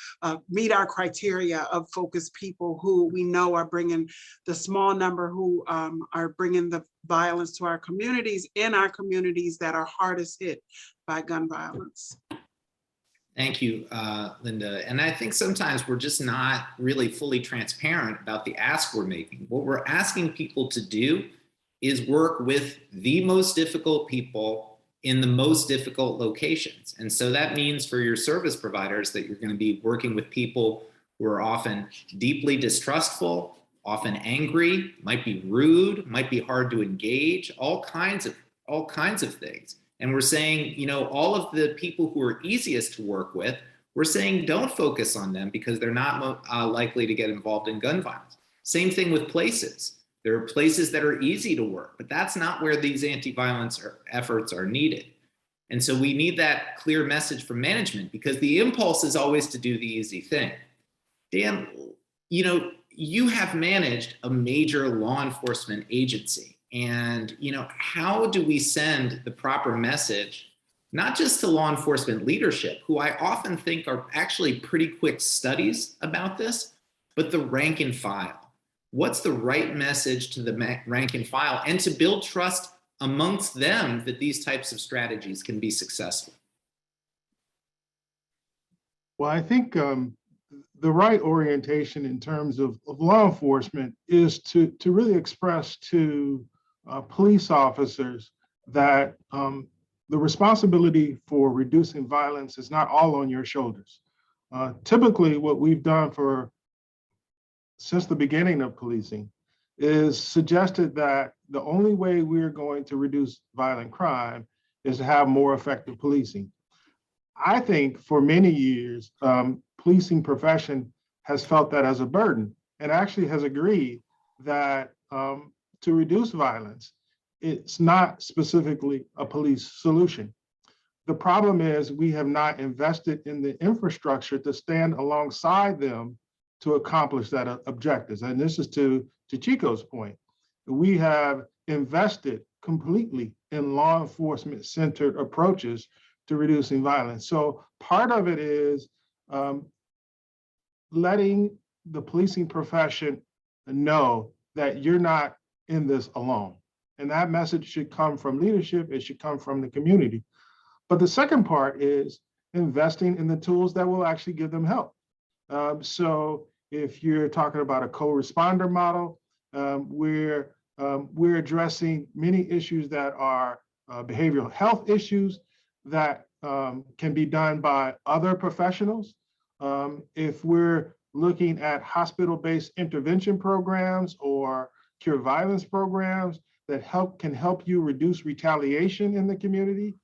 meet our criteria of focus people who we know are bringing the small number who are bringing the violence to our communities, in our communities that are hardest hit by gun violence. Thank you, Linda. And I think sometimes we're just not really fully transparent about the ask we're making. What we're asking people to do is work with the most difficult people in the most difficult locations. And so that means for your service providers that you're going to be working with people who are often deeply distrustful, often angry, might be rude, might be hard to engage, all kinds of things. And we're saying, you know, all of the people who are easiest to work with, we're saying don't focus on them because they're not likely to get involved in gun violence. Same thing with places. There are places that are easy to work, but that's not where these anti-violence efforts are needed. And so we need that clear message from management, because the impulse is always to do the easy thing. Dan, you have managed a major law enforcement agency, and how do we send the proper message, not just to law enforcement leadership, who I often think are actually pretty quick studies about this, but the rank and file? What's the right message to the rank and file, and to build trust amongst them that these types of strategies can be successful? Well, I think the right orientation in terms of law enforcement is to really express to police officers that the responsibility for reducing violence is not all on your shoulders. Typically, what we've done since the beginning of policing is suggested that the only way we're going to reduce violent crime is to have more effective policing. I think for many years, policing profession has felt that as a burden, and actually has agreed that to reduce violence, it's not specifically a police solution. The problem is we have not invested in the infrastructure to stand alongside them to accomplish that objectives. And this is to Chico's point. We have invested completely in law enforcement centered approaches to reducing violence. So part of it is letting the policing profession know that you're not in this alone. And that message should come from leadership. It should come from the community. But the second part is investing in the tools that will actually give them help. So if you're talking about a co-responder model, we're addressing many issues that are behavioral health issues that can be done by other professionals. If we're looking at hospital-based intervention programs or cure violence programs that can help you reduce retaliation in the community,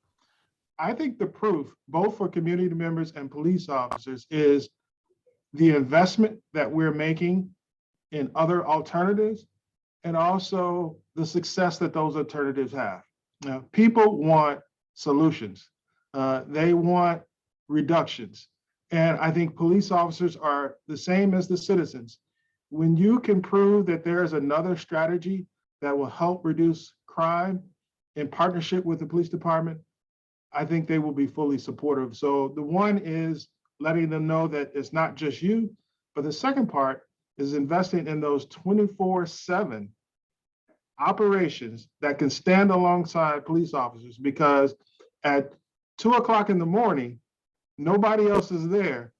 I think the proof, both for community members and police officers, is the investment that we're making in other alternatives, and also the success that those alternatives have. Now, people want solutions. They want reductions. And I think police officers are the same as the citizens. When you can prove that there is another strategy that will help reduce crime in partnership with the police department, I think they will be fully supportive. So the one is letting them know that it's not just you, but the second part is investing in those 24/7 operations that can stand alongside police officers, because at 2 o'clock in the morning, nobody else is there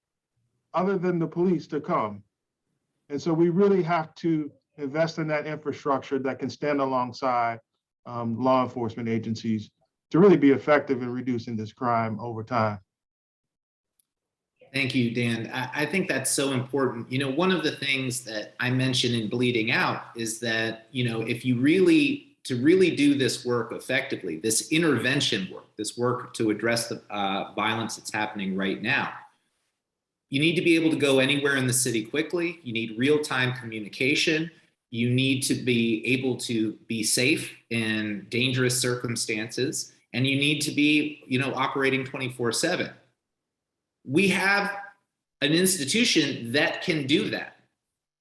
other than the police to come. And so we really have to invest in that infrastructure that can stand alongside law enforcement agencies to really be effective in reducing this crime over time. Thank you, Dan. I think that's so important. One of the things that I mentioned in Bleeding Out is that, if you really do this work effectively, this intervention work, this work to address the violence that's happening right now, you need to be able to go anywhere in the city quickly. You need real-time communication. You need to be able to be safe in dangerous circumstances, and you need to be, operating 24/7. We have an institution that can do that,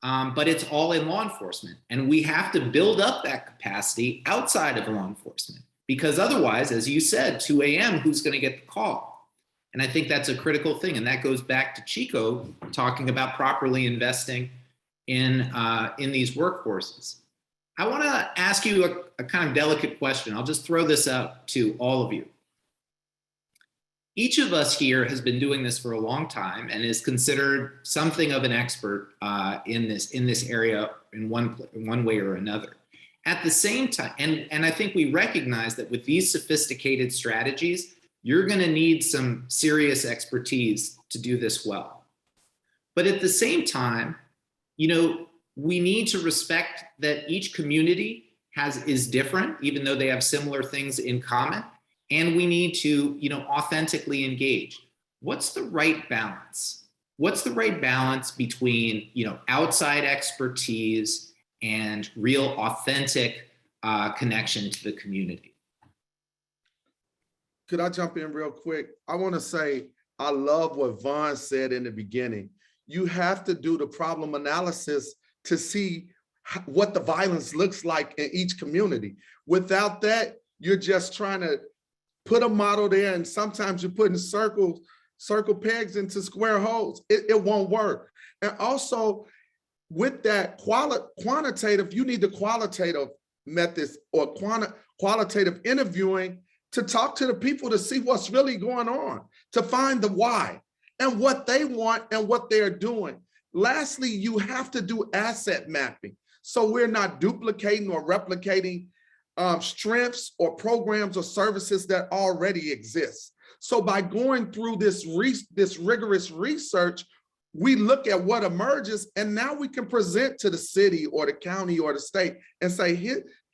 but it's all in law enforcement, and we have to build up that capacity outside of law enforcement, because otherwise, as you said, 2 a.m., who's going to get the call? And I think that's a critical thing, and that goes back to Chico talking about properly investing in these workforces. I want to ask you a kind of delicate question. I'll just throw this out to all of you. Each of us here has been doing this for a long time and is considered something of an expert in this area in one way or another. At the same time, and I think we recognize that with these sophisticated strategies, you're going to need some serious expertise to do this well. But at the same time, we need to respect that each community is different, even though they have similar things in common. And we need to, authentically engage. What's the right balance? What's the right balance between, outside expertise and real authentic connection to the community? could I jump in real quick? I want to say, I love what Vaughn said in the beginning. You have to do the problem analysis to see what the violence looks like in each community. Without that, you're just trying to put a model there, and sometimes you're putting circle pegs into square holes. It won't work. And also, with that quantitative, you need the qualitative methods or qualitative interviewing to talk to the people to see what's really going on, to find the why and what they want and what they're doing. Lastly, you have to do asset mapping. So we're not duplicating or replicating strengths or programs or services that already exist. So by going through this rigorous research, we look at what emerges, and now we can present to the city or the county or the state and say,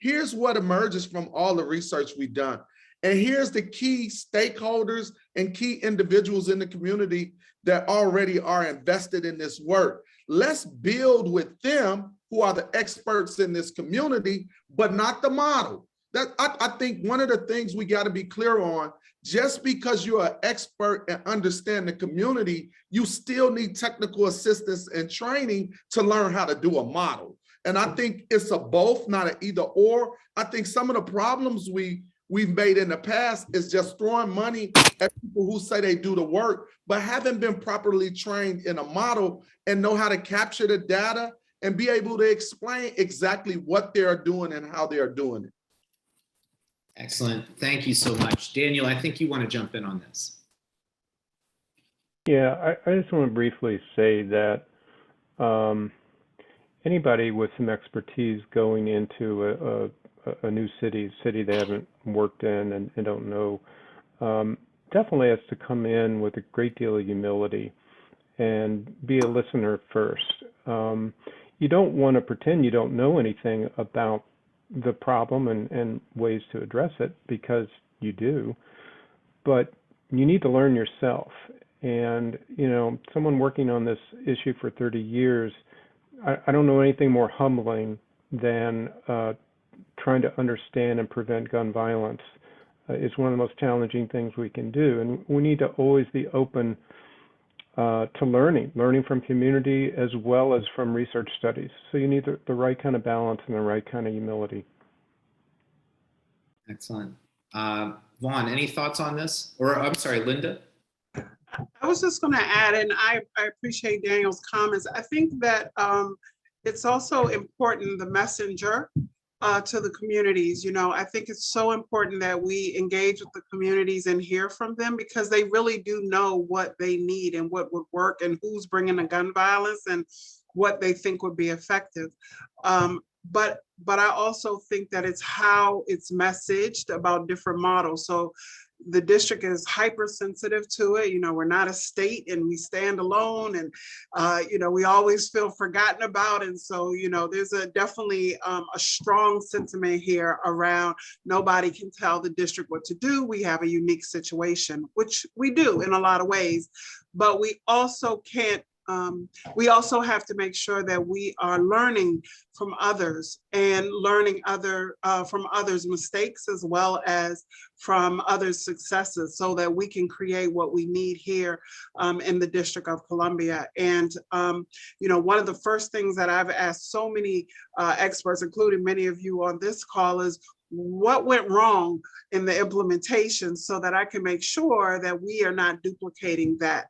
here's what emerges from all the research we've done. And here's the key stakeholders and key individuals in the community that already are invested in this work. Let's build with them, who are the experts in this community, but not the model. I think one of the things we got to be clear on, just because you're an expert and understand the community, you still need technical assistance and training to learn how to do a model. And I think it's a both, not an either or. I think some of the problems we've made in the past is just throwing money at people who say they do the work, but haven't been properly trained in a model and know how to capture the data and be able to explain exactly what they're doing and how they're doing it. Excellent. Thank you so much. Daniel, I think you want to jump in on this. Yeah, I just want to briefly say that anybody with some expertise going into a new city they haven't worked in and don't know, definitely has to come in with a great deal of humility and be a listener first. You don't want to pretend you don't know anything about the problem and ways to address it, because you do, but you need to learn yourself. And, you know, someone working on this issue for 30 years, I don't know anything more humbling than trying to understand and prevent gun violence. It's one of the most challenging things we can do. And we need to always be open to learning from community as well as from research studies. So you need the right kind of balance and the right kind of humility. Excellent. Vaughn, any thoughts on this? Or I'm sorry, Linda? I was just going to add, and I appreciate Daniel's comments. I think that it's also important, the messenger to the communities. You know, I think it's so important that we engage with the communities and hear from them, because they really do know what they need and what would work and who's bringing the gun violence and what they think would be effective. But I also think that it's how it's messaged about different models. So the district is hypersensitive to it. You know, we're not a state and we stand alone, and, you know, we always feel forgotten about. And so, you know, there's definitely a strong sentiment here around nobody can tell the district what to do. We have a unique situation, which we do in a lot of ways, but we also can't we also have to make sure that we are learning from others and learning from others' mistakes as well as from others' successes, so that we can create what we need here in the District of Columbia. And you know, one of the first things that I've asked so many experts, including many of you on this call, is what went wrong in the implementation, so that I can make sure that we are not duplicating that.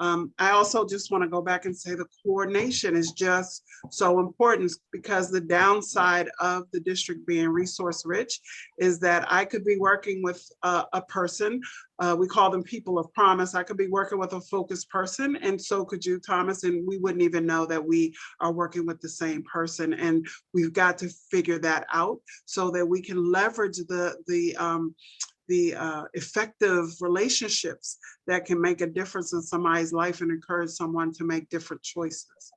I also just want to go back and say the coordination is just so important, because the downside of the district being resource rich is that I could be working with a person, we call them people of promise. I could be working with a focused person, and so could you, Thomas, and we wouldn't even know that we are working with the same person. And we've got to figure that out so that we can leverage the effective relationships that can make a difference in somebody's life and encourage someone to make different choices.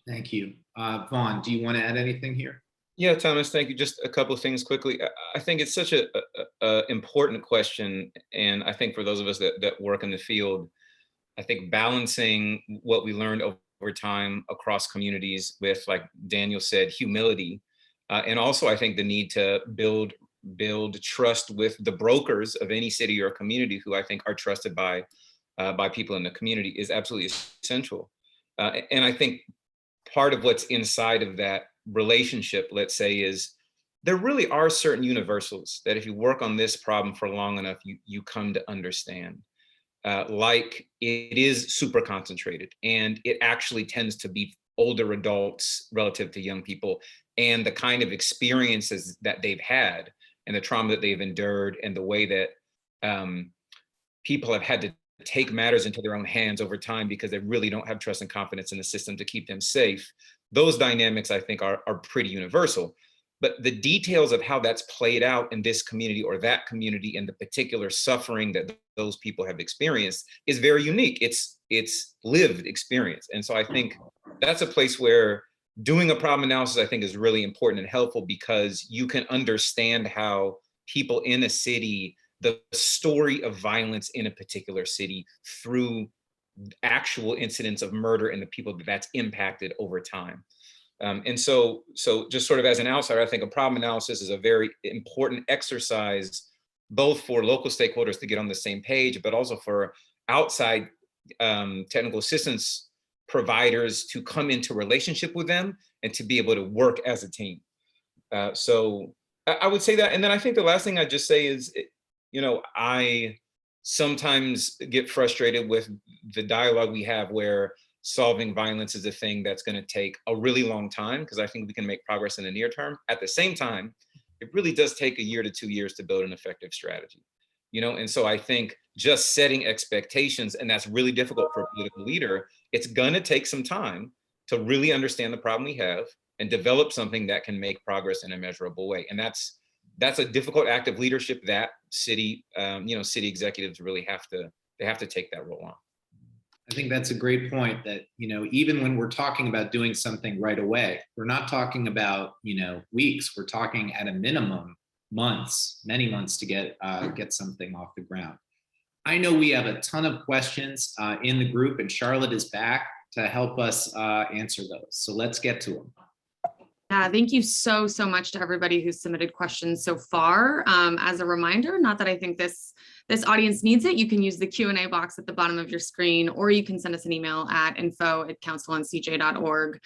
Thank you. Vaughn, do you want to add anything here? Yeah, Thomas, thank you. Just a couple of things quickly. I think it's such a important question. And I think for those of us that work in the field, I think balancing what we learned over time across communities with, like Daniel said, humility. And also, I think the need to build build trust with the brokers of any city or community who I think are trusted by people in the community is absolutely essential. And I think part of what's inside of that relationship, let's say, is there really are certain universals that if you work on this problem for long enough, you come to understand. Like it is super concentrated, and it actually tends to be older adults relative to young people, and the kind of experiences that they've had and the trauma that they've endured and the way that people have had to take matters into their own hands over time because they really don't have trust and confidence in the system to keep them safe. Those dynamics, I think, are pretty universal. But the details of how that's played out in this community or that community and the particular suffering that those people have experienced is very unique. It's lived experience. And so I think that's a place where doing a problem analysis, I think, is really important and helpful, because you can understand how people in a city, the story of violence in a particular city through actual incidents of murder and the people that's impacted over time. And so just sort of as an outsider, I think a problem analysis is a very important exercise, both for local stakeholders to get on the same page, but also for outside technical assistance providers to come into relationship with them and to be able to work as a team. So I would say that. And then I think the last thing I'd just say is, I sometimes get frustrated with the dialogue we have where solving violence is a thing that's going to take a really long time, because I think we can make progress in the near term. At the same time, it really does take 1 year to 2 years to build an effective strategy, and so I think just setting expectations, and that's really difficult for a political leader. It's going to take some time to really understand the problem we have and develop something that can make progress in a measurable way. And that's a difficult act of leadership that city executives really have to take that role on. I think that's a great point, that, even when we're talking about doing something right away, we're not talking about, weeks, we're talking at a minimum months, many months to get something off the ground. I know we have a ton of questions in the group, and Charlotte is back to help us answer those. So let's get to them. Yeah, thank you so much to everybody who submitted questions so far. As a reminder, not that I think this audience needs it, you can use the Q&A box at the bottom of your screen, or you can send us an email at info@counciloncj.org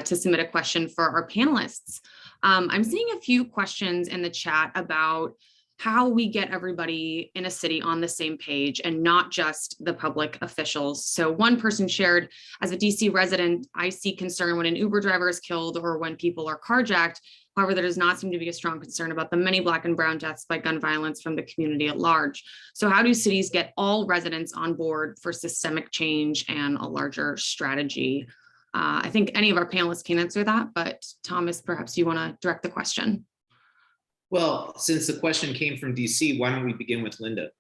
to submit a question for our panelists. I'm seeing a few questions in the chat about how we get everybody in a city on the same page and not just the public officials. So one person shared, as a DC resident, I see concern when an Uber driver is killed or when people are carjacked. However, there does not seem to be a strong concern about the many Black and brown deaths by gun violence from the community at large. So how do cities get all residents on board for systemic change and a larger strategy? I think any of our panelists can answer that, but Thomas, perhaps you want to direct the question. Well, since the question came from DC, why don't we begin with Linda?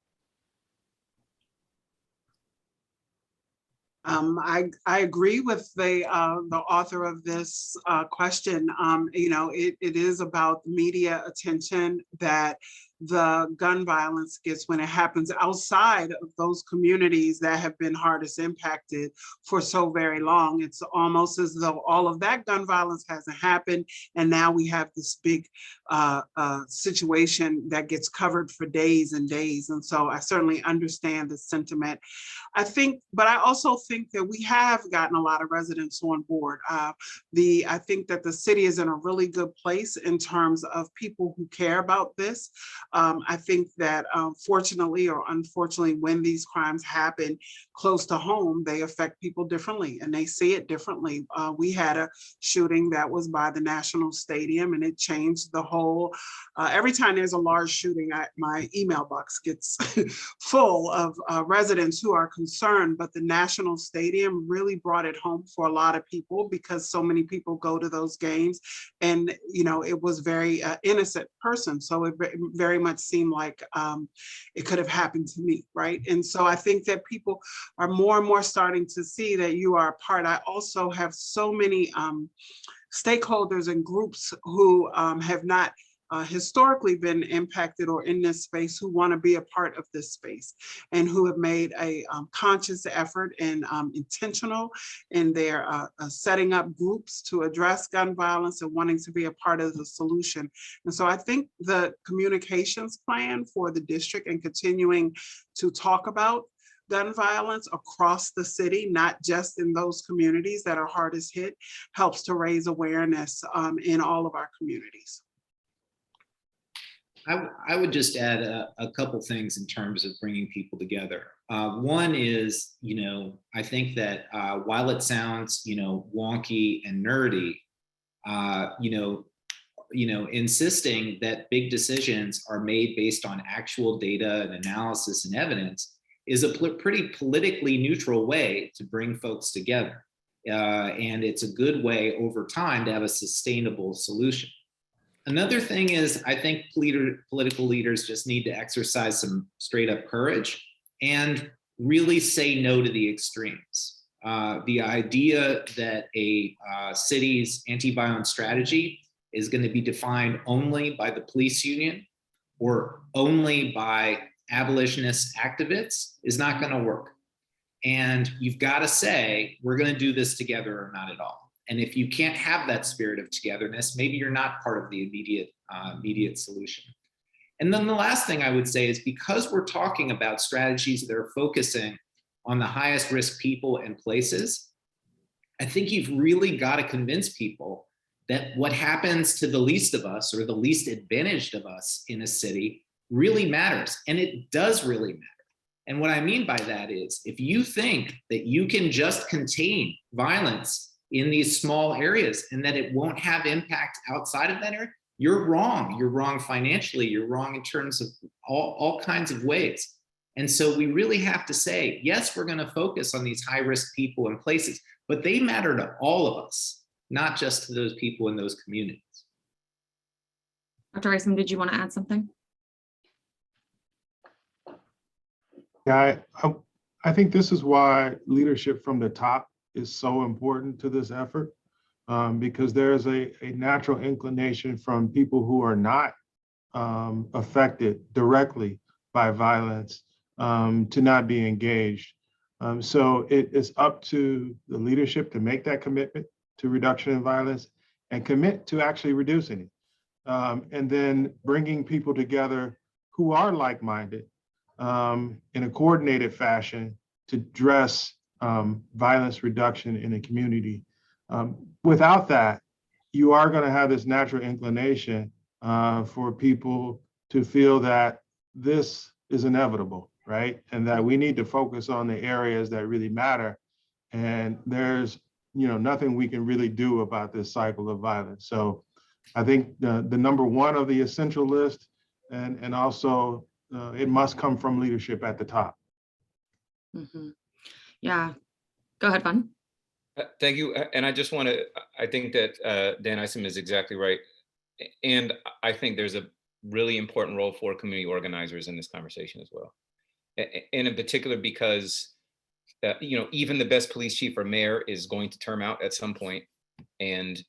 I agree with the author of this question. It is about media attention that the gun violence gets when it happens outside of those communities that have been hardest impacted for so very long. It's almost as though all of that gun violence hasn't happened, and now we have this big situation that gets covered for days and days. And so I certainly understand the sentiment. But I also think that we have gotten a lot of residents on board. I think that the city is in a really good place in terms of people who care about this. I think that fortunately or unfortunately, when these crimes happen close to home, they affect people differently and they see it differently. We had a shooting that was by the National Stadium, and it changed the whole. Every time there's a large shooting, my email box gets full of residents who are concerned, but the National Stadium really brought it home for a lot of people because so many people go to those games, and it was very innocent person. So it very much seemed like it could have happened to me, right? And so I think that people are more and more starting to see that you are a part. I also have so many stakeholders and groups who have not historically been impacted or in this space who want to be a part of this space and who have made a conscious effort and intentional in their setting up groups to address gun violence and wanting to be a part of the solution. And so I think the communications plan for the district and continuing to talk about gun violence across the city, not just in those communities that are hardest hit, helps to raise awareness in all of our communities. I would just add a couple things in terms of bringing people together. One is, I think that while it sounds, wonky and nerdy, insisting that big decisions are made based on actual data and analysis and evidence is a pretty politically neutral way to bring folks together. And it's a good way over time to have a sustainable solution. Another thing is, I think political leaders just need to exercise some straight up courage and really say no to the extremes. The idea that a city's anti-violence strategy is going to be defined only by the police union or only by abolitionist activists is not going to work. And you've got to say, we're going to do this together or not at all. And if you can't have that spirit of togetherness, maybe you're not part of the immediate solution. And then the last thing I would say is, because we're talking about strategies that are focusing on the highest risk people and places, I think you've really got to convince people that what happens to the least of us or the least advantaged of us in a city really matters. And it does really matter. And what I mean by that is, if you think that you can just contain violence in these small areas and that it won't have impact outside of that area, you're wrong. You're wrong financially. You're wrong in terms of all kinds of ways. And so we really have to say, yes, we're going to focus on these high-risk people and places, but they matter to all of us, not just to those people in those communities. Dr. Isom, did you want to add something? Yeah, I think this is why leadership from the top is so important to this effort, because there's a natural inclination from people who are not affected directly by violence to not be engaged. So it is up to the leadership to make that commitment to reduction in violence and commit to actually reducing it. And then bringing people together who are like-minded in a coordinated fashion to address violence reduction in a community. Without that, you are going to have this natural inclination for people to feel that this is inevitable, right? And that we need to focus on the areas that really matter. And there's nothing we can really do about this cycle of violence. So I think the number one of the essential list, and also it must come from leadership at the top. Mm-hmm. Yeah, go ahead, Vaughn. Thank you. And I just want to, I think that Dan Isom is exactly right. And I think there's a really important role for community organizers in this conversation as well. And in particular, because, even the best police chief or mayor is going to term out at some point. And,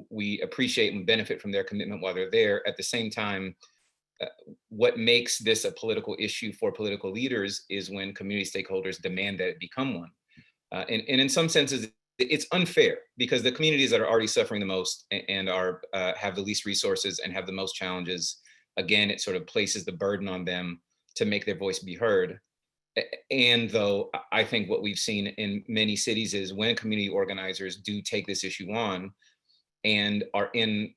we appreciate and benefit from their commitment while they're there. At the same time, what makes this a political issue for political leaders is when community stakeholders demand that it become one. And in some senses, it's unfair because the communities that are already suffering the most and are have the least resources and have the most challenges, again, it sort of places the burden on them to make their voice be heard. And though I think what we've seen in many cities is when community organizers do take this issue on and are in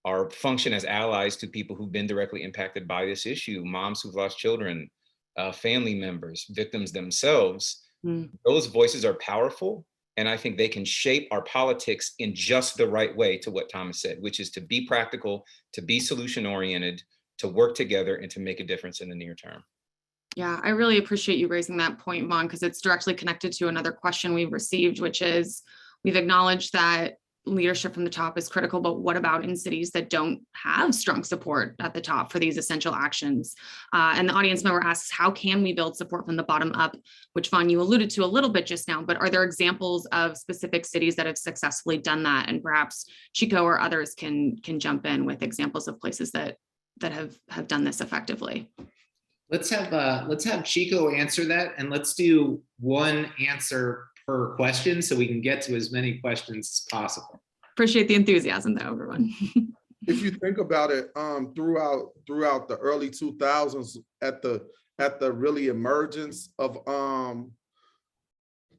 our function as allies to people who've been directly impacted by this issue, moms who've lost children, family members, victims themselves, those voices are powerful. And I think they can shape our politics in just the right way to what Thomas said, which is to be practical, to be solution oriented, to work together and to make a difference in the near term. Yeah, I really appreciate you raising that point, Vaughn, because it's directly connected to another question we've received, which is we've acknowledged that leadership from the top is critical, but what about in cities that don't have strong support at the top for these essential actions? And the audience member asks, how can we build support from the bottom up, which Vaughn, you alluded to a little bit just now, but are there examples of specific cities that have successfully done that? And perhaps Chico or others can jump in with examples of places that have done this effectively. Let's have Chico answer that, and let's do one answer per question so we can get to as many questions as possible. Appreciate the enthusiasm though, everyone. If you think about it, throughout the early 2000s, at the really emergence of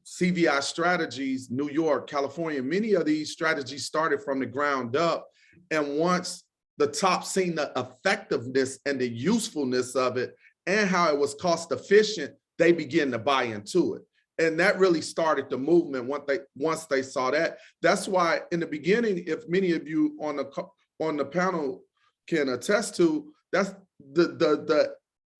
CVI strategies, New York, California, many of these strategies started from the ground up. And once the top seen the effectiveness and the usefulness of it and how it was cost efficient, they began to buy into it. And that really started the movement once they saw that. That's why in the beginning, if many of you on the panel can attest to, that's the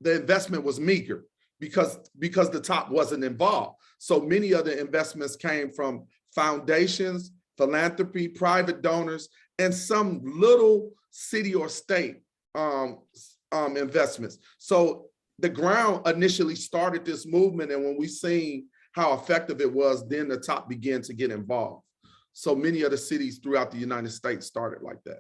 investment was meager because the top wasn't involved. So many of the investments came from foundations, philanthropy, private donors, and some little city or state investments. So the ground initially started this movement, and when we seen how effective it was, then the top began to get involved. So many of the cities throughout the United States started like that.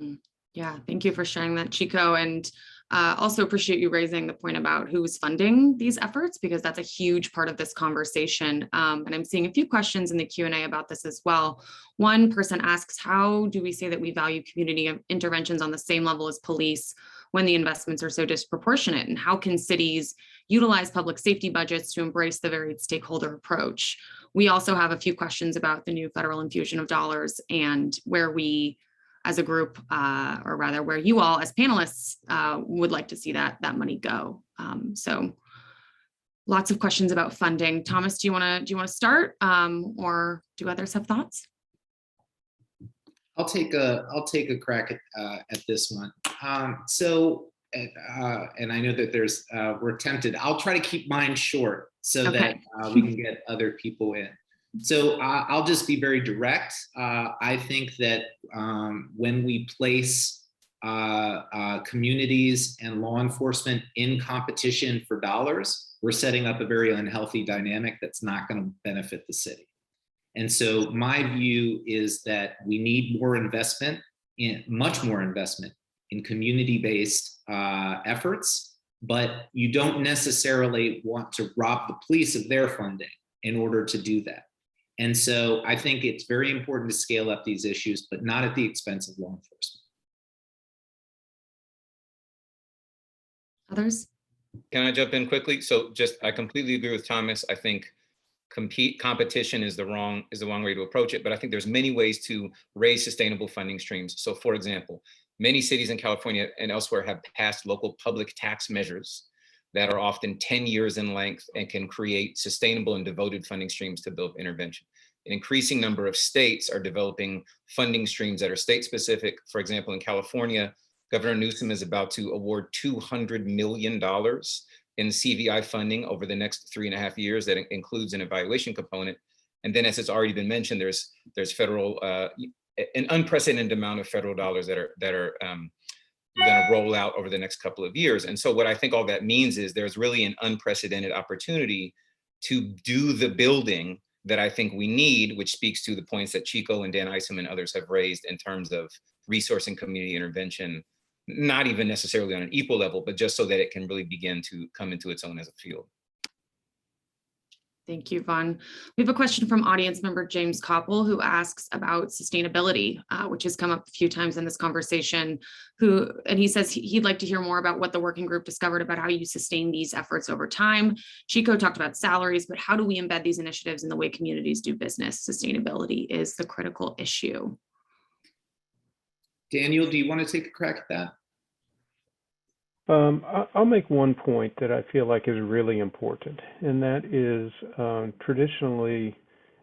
Mm-hmm. Yeah, thank you for sharing that, Chico. And also appreciate you raising the point about who's funding these efforts, because that's a huge part of this conversation. And I'm seeing a few questions in the Q&A about this as well. One person asks, how do we say that we value community interventions on the same level as police when the investments are so disproportionate? And how can cities utilize public safety budgets to embrace the varied stakeholder approach? We also have a few questions about the new federal infusion of dollars and where we as a group, or rather where you all as panelists would like to see that money go. So lots of questions about funding. Thomas, do you want to start, or do others have thoughts? I'll take a crack at this one. And I know that there's we're tempted. I'll try to keep mine short so that we can get other people in. So I'll just be very direct. I think that when we place communities and law enforcement in competition for dollars, we're setting up a very unhealthy dynamic that's not going to benefit the city. And so my view is that we need more investment, much more investment in community-based efforts, but you don't necessarily want to rob the police of their funding in order to do that. And so I think it's very important to scale up these issues, but not at the expense of law enforcement. Others? Can I jump in quickly? So I completely agree with Thomas. I think competition is the wrong way to approach it, but I think there's many ways to raise sustainable funding streams. So for example, many cities in California and elsewhere have passed local public tax measures that are often 10 years in length and can create sustainable and devoted funding streams to build intervention. An increasing number of states are developing funding streams that are state specific. For example, in California, Governor Newsom is about to award $200 million in CVI funding over the next 3.5 years. That includes an evaluation component. And then, as it's already been mentioned, there's federal, an unprecedented amount of federal dollars that are going to roll out over the next couple of years. And so what I think all that means is there's really an unprecedented opportunity to do the building that I think we need, which speaks to the points that Chico and Dan Isom and others have raised in terms of resource and community intervention, not even necessarily on an equal level, but just so that it can really begin to come into its own as a field. Thank you, Vaughn. We have a question from audience member James Koppel, who asks about sustainability, which has come up a few times in this conversation. And he says he'd like to hear more about what the working group discovered about how you sustain these efforts over time. Chico talked about salaries, but how do we embed these initiatives in the way communities do business? Sustainability is the critical issue. Daniel, do you want to take a crack at that? I'll make one point that I feel like is really important, and that is traditionally,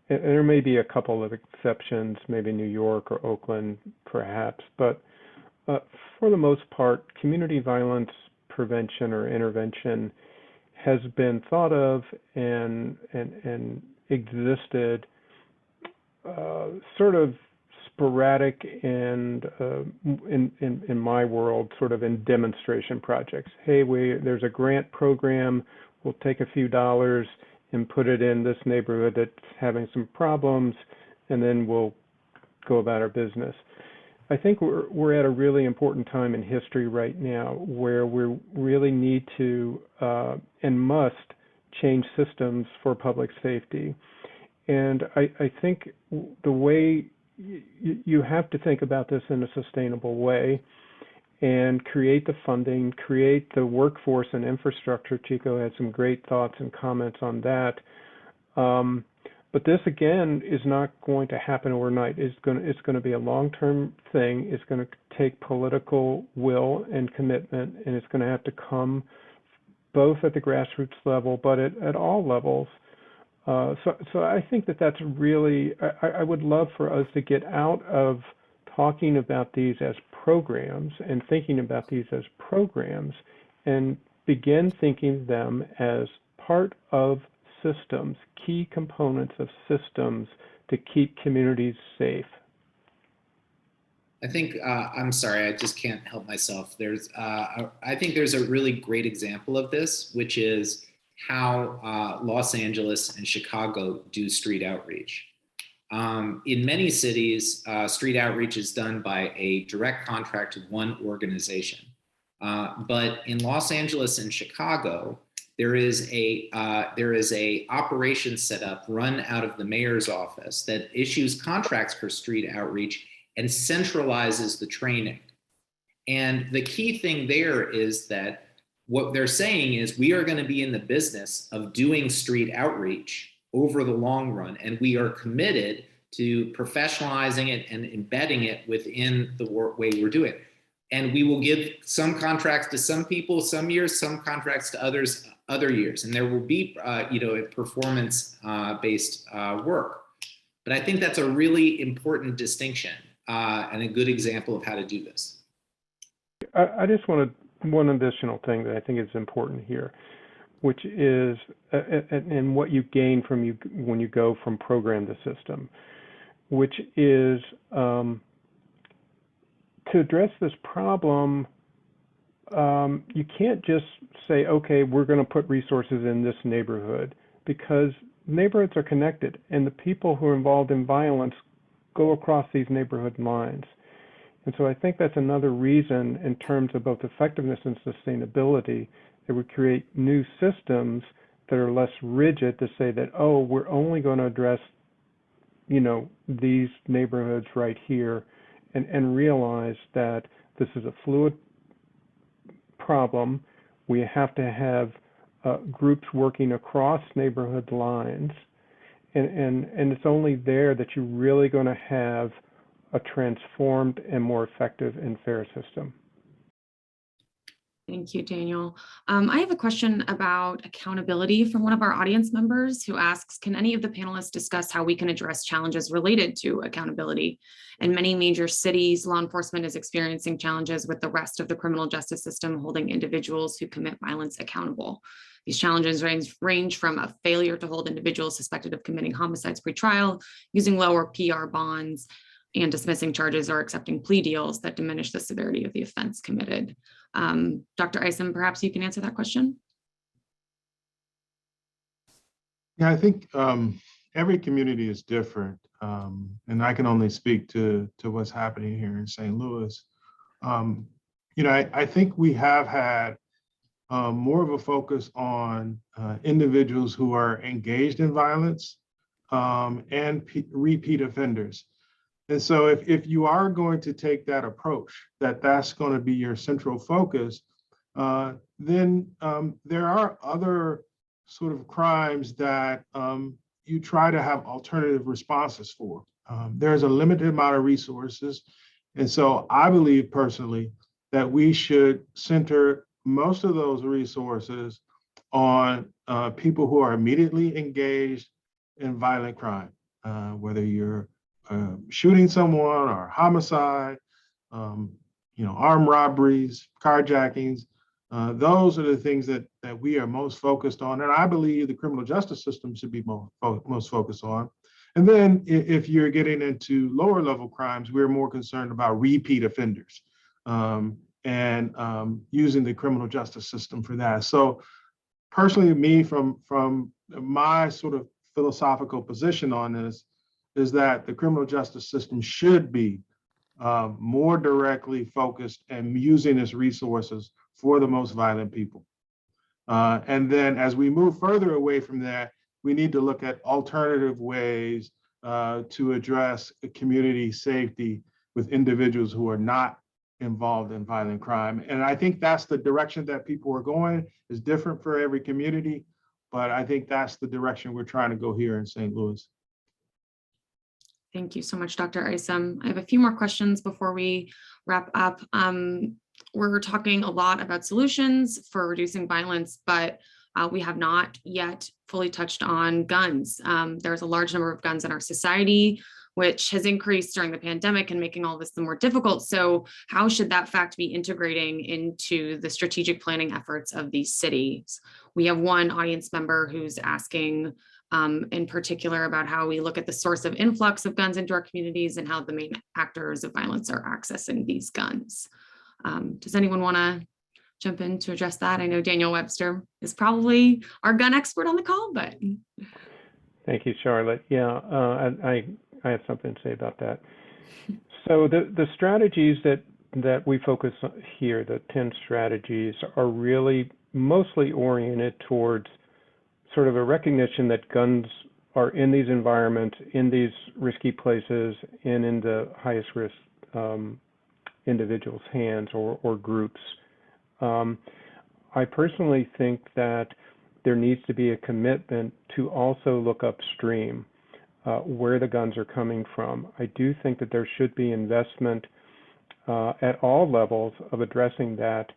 and there may be a couple of exceptions, maybe New York or Oakland perhaps, but for the most part, community violence prevention or intervention has been thought of and existed sort of sporadic and in my world, sort of in demonstration projects. Hey, there's a grant program. We'll take a few dollars and put it in this neighborhood that's having some problems, and then we'll go about our business. I think we're at a really important time in history right now where we really need to and must change systems for public safety. And I think the way you have to think about this in a sustainable way and create the funding, create the workforce and infrastructure. Chico had some great thoughts and comments on that. But this, again, is not going to happen overnight. It's going to be a long-term thing. It's going to take political will and commitment, and it's going to have to come both at the grassroots level, but at all levels. So I think that's really, I would love for us to get out of talking about these as programs and thinking about these as programs and begin thinking them as part of systems, key components of systems to keep communities safe. I think, I'm sorry, I just can't help myself. I think there's a really great example of this, which is how Los Angeles and Chicago do street outreach. In many cities, street outreach is done by a direct contract to one organization. But in Los Angeles and Chicago, there is a operation set up run out of the mayor's office that issues contracts for street outreach and centralizes the training. And the key thing there is that what they're saying is we are going to be in the business of doing street outreach over the long run, and we are committed to professionalizing it and embedding it within the way we're doing it. And we will give some contracts to some people some years, some contracts to others other years, and there will be a performance-based work. But I think that's a really important distinction and a good example of how to do this. I just wanted one additional thing that I think is important here, which is and what you gain from when you go from program to system, which is to address this problem. You can't just say, okay, we're going to put resources in this neighborhood, because neighborhoods are connected and the people who are involved in violence go across these neighborhood lines. And so I think that's another reason, in terms of both effectiveness and sustainability, that we create new systems that are less rigid to say that, oh, we're only going to address, these neighborhoods right here, and realize that this is a fluid problem. We have to have groups working across neighborhood lines, and it's only there that you're really going to have a transformed and more effective and fair system. Thank you, Daniel. I have a question about accountability from one of our audience members who asks, can any of the panelists discuss how we can address challenges related to accountability? In many major cities, law enforcement is experiencing challenges with the rest of the criminal justice system holding individuals who commit violence accountable. These challenges range from a failure to hold individuals suspected of committing homicides pre-trial, using lower PR bonds, and dismissing charges or accepting plea deals that diminish the severity of the offense committed. Dr. Isom, perhaps you can answer that question. Yeah, I think every community is different, and I can only speak to what's happening here in St. Louis. I think we have had more of a focus on individuals who are engaged in violence and repeat offenders. And so if you are going to take that approach, that's going to be your central focus, then there are other sort of crimes that you try to have alternative responses for. There's a limited amount of resources. And so I believe personally that we should center most of those resources on people who are immediately engaged in violent crime, whether you're shooting someone or homicide, armed robberies, carjackings. Those are the things that we are most focused on. And I believe the criminal justice system should be most focused on. And then if you're getting into lower level crimes, we're more concerned about repeat offenders and using the criminal justice system for that. So personally, me, from my sort of philosophical position on this, is that the criminal justice system should be more directly focused and using its resources for the most violent people. And then as we move further away from that, we need to look at alternative ways to address community safety with individuals who are not involved in violent crime. And I think that's the direction that people are going. It's different for every community, but I think that's the direction we're trying to go here in St. Louis. Thank you so much, Dr. Isom. I have a few more questions before we wrap up. We're talking a lot about solutions for reducing violence, but we have not yet fully touched on guns. There's a large number of guns in our society, which has increased during the pandemic and making all this the more difficult. So how should that fact be integrating into the strategic planning efforts of these cities? We have one audience member who's asking in particular about how we look at the source of influx of guns into our communities and how the main actors of violence are accessing these guns. Does anyone want to jump in to address that? I know Daniel Webster is probably our gun expert on the call, but. Thank you, Charlotte. Yeah, I have something to say about that. So the strategies that we focus on here, the 10 strategies, are really mostly oriented towards sort of a recognition that guns are in these environments, in these risky places, and in the highest risk individuals' hands or groups. I personally think that there needs to be a commitment to also look upstream where the guns are coming from. I do think that there should be investment at all levels of addressing that.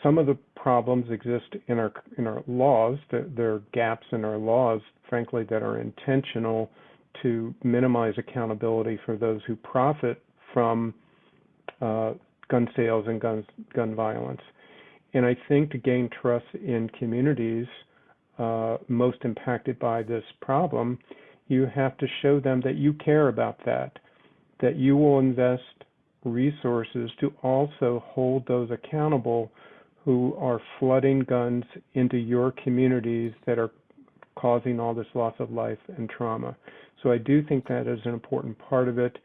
Some of the problems exist in our laws. There are gaps in our laws, frankly, that are intentional to minimize accountability for those who profit from gun sales and gun violence. And I think to gain trust in communities most impacted by this problem, you have to show them that you care about that you will invest resources to also hold those accountable who are flooding guns into your communities that are causing all this loss of life and trauma. So I do think that is an important part of it,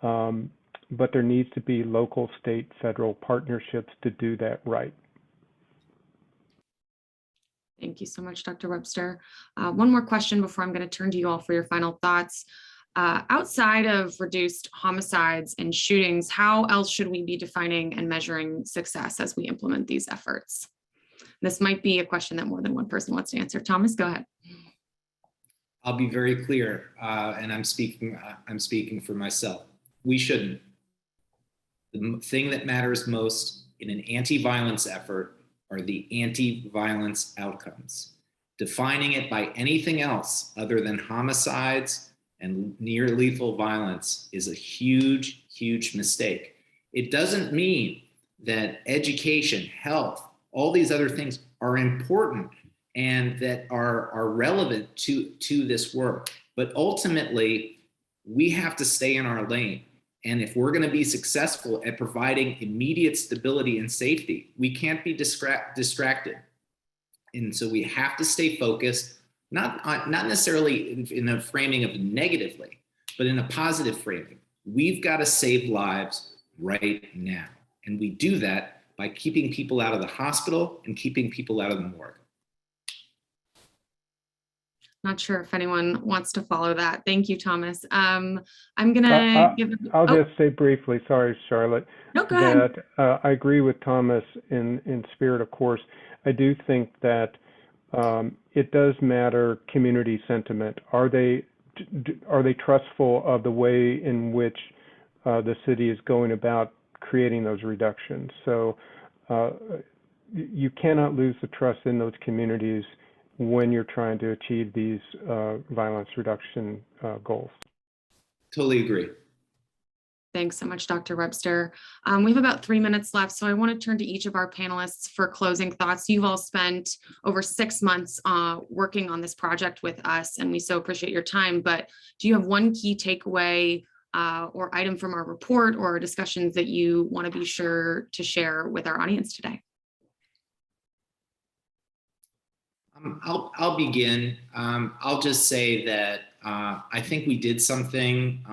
but there needs to be local, state, federal partnerships to do that right. Thank you so much, Dr. Webster. One more question before I'm going to turn to you all for your final thoughts. Outside of reduced homicides and shootings, how else should we be defining and measuring success as we implement these efforts? This might be a question that more than one person wants to answer. Thomas, go ahead. I'll be very clear, and I'm speaking for myself. We shouldn't. The thing that matters most in an anti-violence effort are the anti-violence outcomes. Defining it by anything else other than homicides and near lethal violence is a huge, huge mistake. It doesn't mean that education, health, all these other things are important and that are relevant to this work. But ultimately, we have to stay in our lane. And if we're going to be successful at providing immediate stability and safety, we can't be distracted. And so we have to stay focused, not necessarily in a framing of negatively, but in a positive framing. We've got to save lives right now. And we do that by keeping people out of the hospital and keeping people out of the morgue. Not sure if anyone wants to follow that. Thank you, Thomas. I'm gonna I'll just say briefly, sorry, Charlotte, no, go ahead. that I agree with Thomas in spirit, of course. I do think that it does matter community sentiment. Are they trustful of the way in which the city is going about creating those reductions? So you cannot lose the trust in those communities when you're trying to achieve these violence reduction goals. Totally agree. Thanks so much, Dr. Webster. We have about 3 minutes left, so I want to turn to each of our panelists for closing thoughts. You've all spent over 6 months working on this project with us, and we so appreciate your time. But do you have one key takeaway or item from our report or discussions that you want to be sure to share with our audience today? I'll begin. I'll just say that I think we did something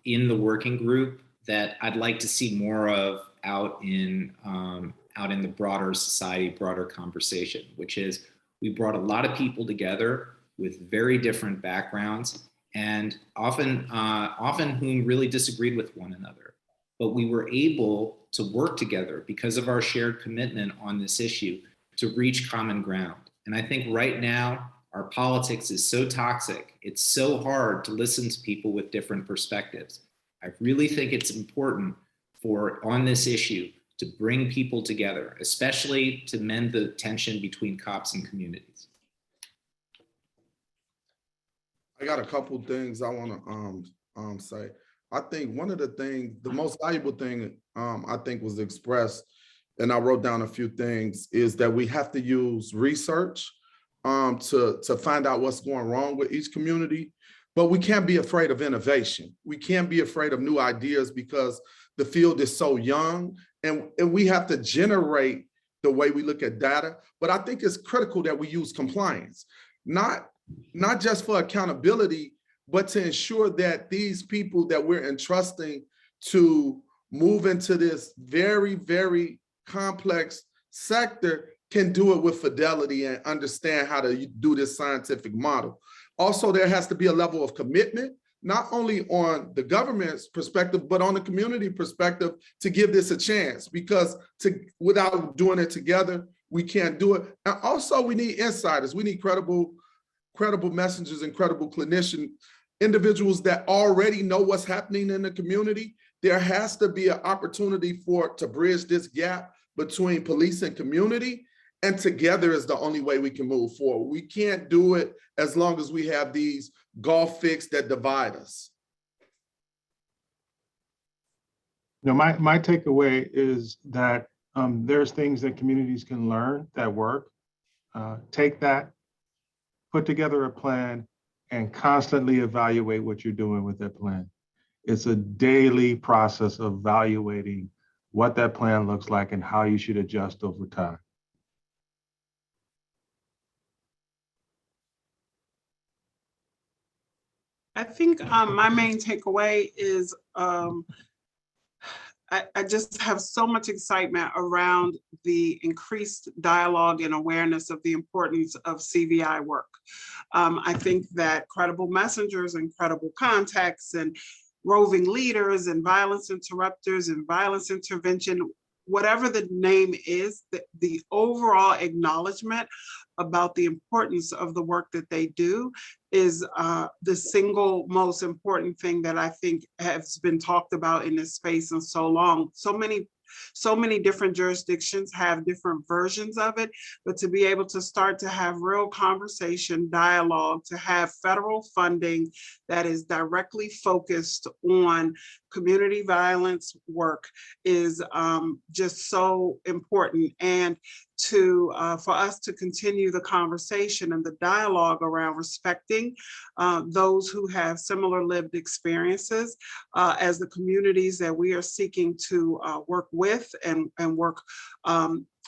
in the working group that I'd like to see more of out in the broader society, broader conversation, which is we brought a lot of people together with very different backgrounds and often whom really disagreed with one another. But we were able to work together because of our shared commitment on this issue to reach common ground. And I think right now, our politics is so toxic. It's so hard to listen to people with different perspectives. I really think it's important on this issue to bring people together, especially to mend the tension between cops and communities. I got a couple things I want to say. I think one of the most valuable thing I think was expressed, and I wrote down a few things, is that we have to use research to find out what's going wrong with each community, but we can't be afraid of innovation. We can't be afraid of new ideas because the field is so young, and we have to generate the way we look at data. But I think it's critical that we use compliance, not just for accountability, but to ensure that these people that we're entrusting to move into this very, very complex sector can do it with fidelity and understand how to do this scientific model. Also, there has to be a level of commitment, not only on the government's perspective, but on the community perspective to give this a chance, because without doing it together, we can't do it. And also we need insiders. We need credible messengers and credible clinicians, individuals that already know what's happening in the community. There has to be an opportunity to bridge this gap between police and community, and together is the only way we can move forward. We can't do it as long as we have these golf fics that divide us. You know, my takeaway is that there's things that communities can learn that work. Take that, put together a plan, and constantly evaluate what you're doing with that plan. It's a daily process of evaluating what that plan looks like and how you should adjust over time. I think my main takeaway is I just have so much excitement around the increased dialogue and awareness of the importance of CVI work. I think that credible messengers and credible contacts and roving leaders and violence interrupters and violence intervention, whatever the name is, the overall acknowledgement about the importance of the work that they do is the single most important thing that I think has been talked about in this space in so long. So many different jurisdictions have different versions of it, but to be able to start to have real conversation, dialogue, to have federal funding that is directly focused on community violence work is just so important. And for us to continue the conversation and the dialogue around respecting those who have similar lived experiences as the communities that we are seeking to work with and work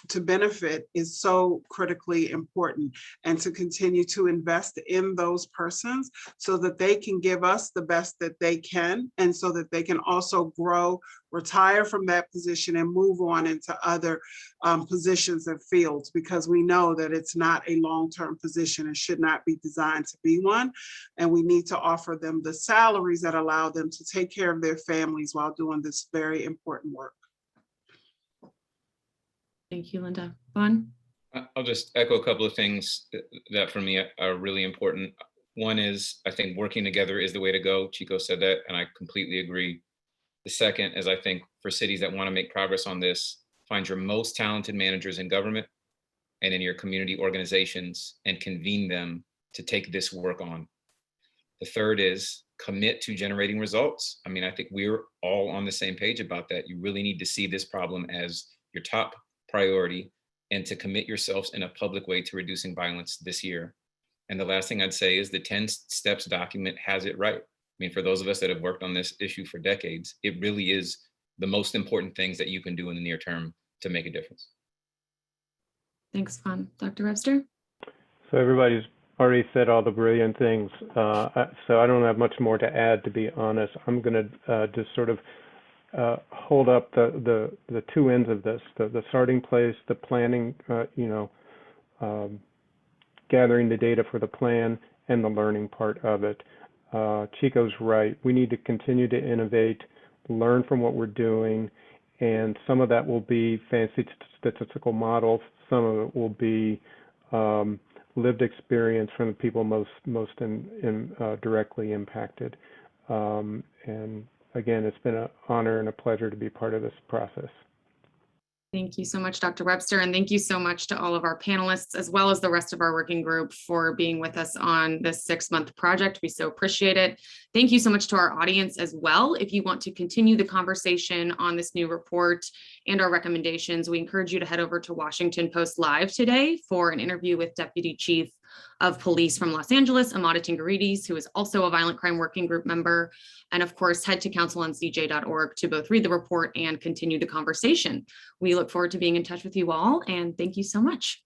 to benefit is so critically important, and to continue to invest in those persons so that they can give us the best that they can, and so that they can also grow, retire from that position and move on into other positions and fields, because we know that it's not a long-term position and should not be designed to be one. And we need to offer them the salaries that allow them to take care of their families while doing this very important work. Thank you, Linda. Vaughn? I'll just echo a couple of things that for me are really important. One is, I think working together is the way to go. Chico said that, and I completely agree. The second is, I think for cities that want to make progress on this, find your most talented managers in government and in your community organizations and convene them to take this work on. The third is commit to generating results. I mean, I think we're all on the same page about that. You really need to see this problem as your top priority and to commit yourselves in a public way to reducing violence this year. And the last thing I'd say is the 10 steps document has it right. I mean, for those of us that have worked on this issue for decades, it really is the most important things that you can do in the near term to make a difference. Thanks, Vaughn. Dr. Webster? So everybody's already said all the brilliant things. So I don't have much more to add, to be honest. I'm going to just sort of hold up the two ends of this, the starting place, the planning, gathering the data for the plan, and the learning part of it. Chico's right. We need to continue to innovate, learn from what we're doing, and some of that will be fancy statistical models. Some of it will be lived experience from the people most directly impacted. And again, it's been an honor and a pleasure to be part of this process. Thank you so much, Dr. Webster, and thank you so much to all of our panelists, as well as the rest of our working group, for being with us on this 6-month project. We so appreciate it. Thank you so much to our audience as well. If you want to continue the conversation on this new report and our recommendations, we encourage you to head over to Washington Post Live today for an interview with Deputy Chief of Police from Los Angeles, Amada Tingarides, who is also a violent crime working group member. And of course, head to counciloncj.org to both read the report and continue the conversation. We look forward to being in touch with you all, and thank you so much.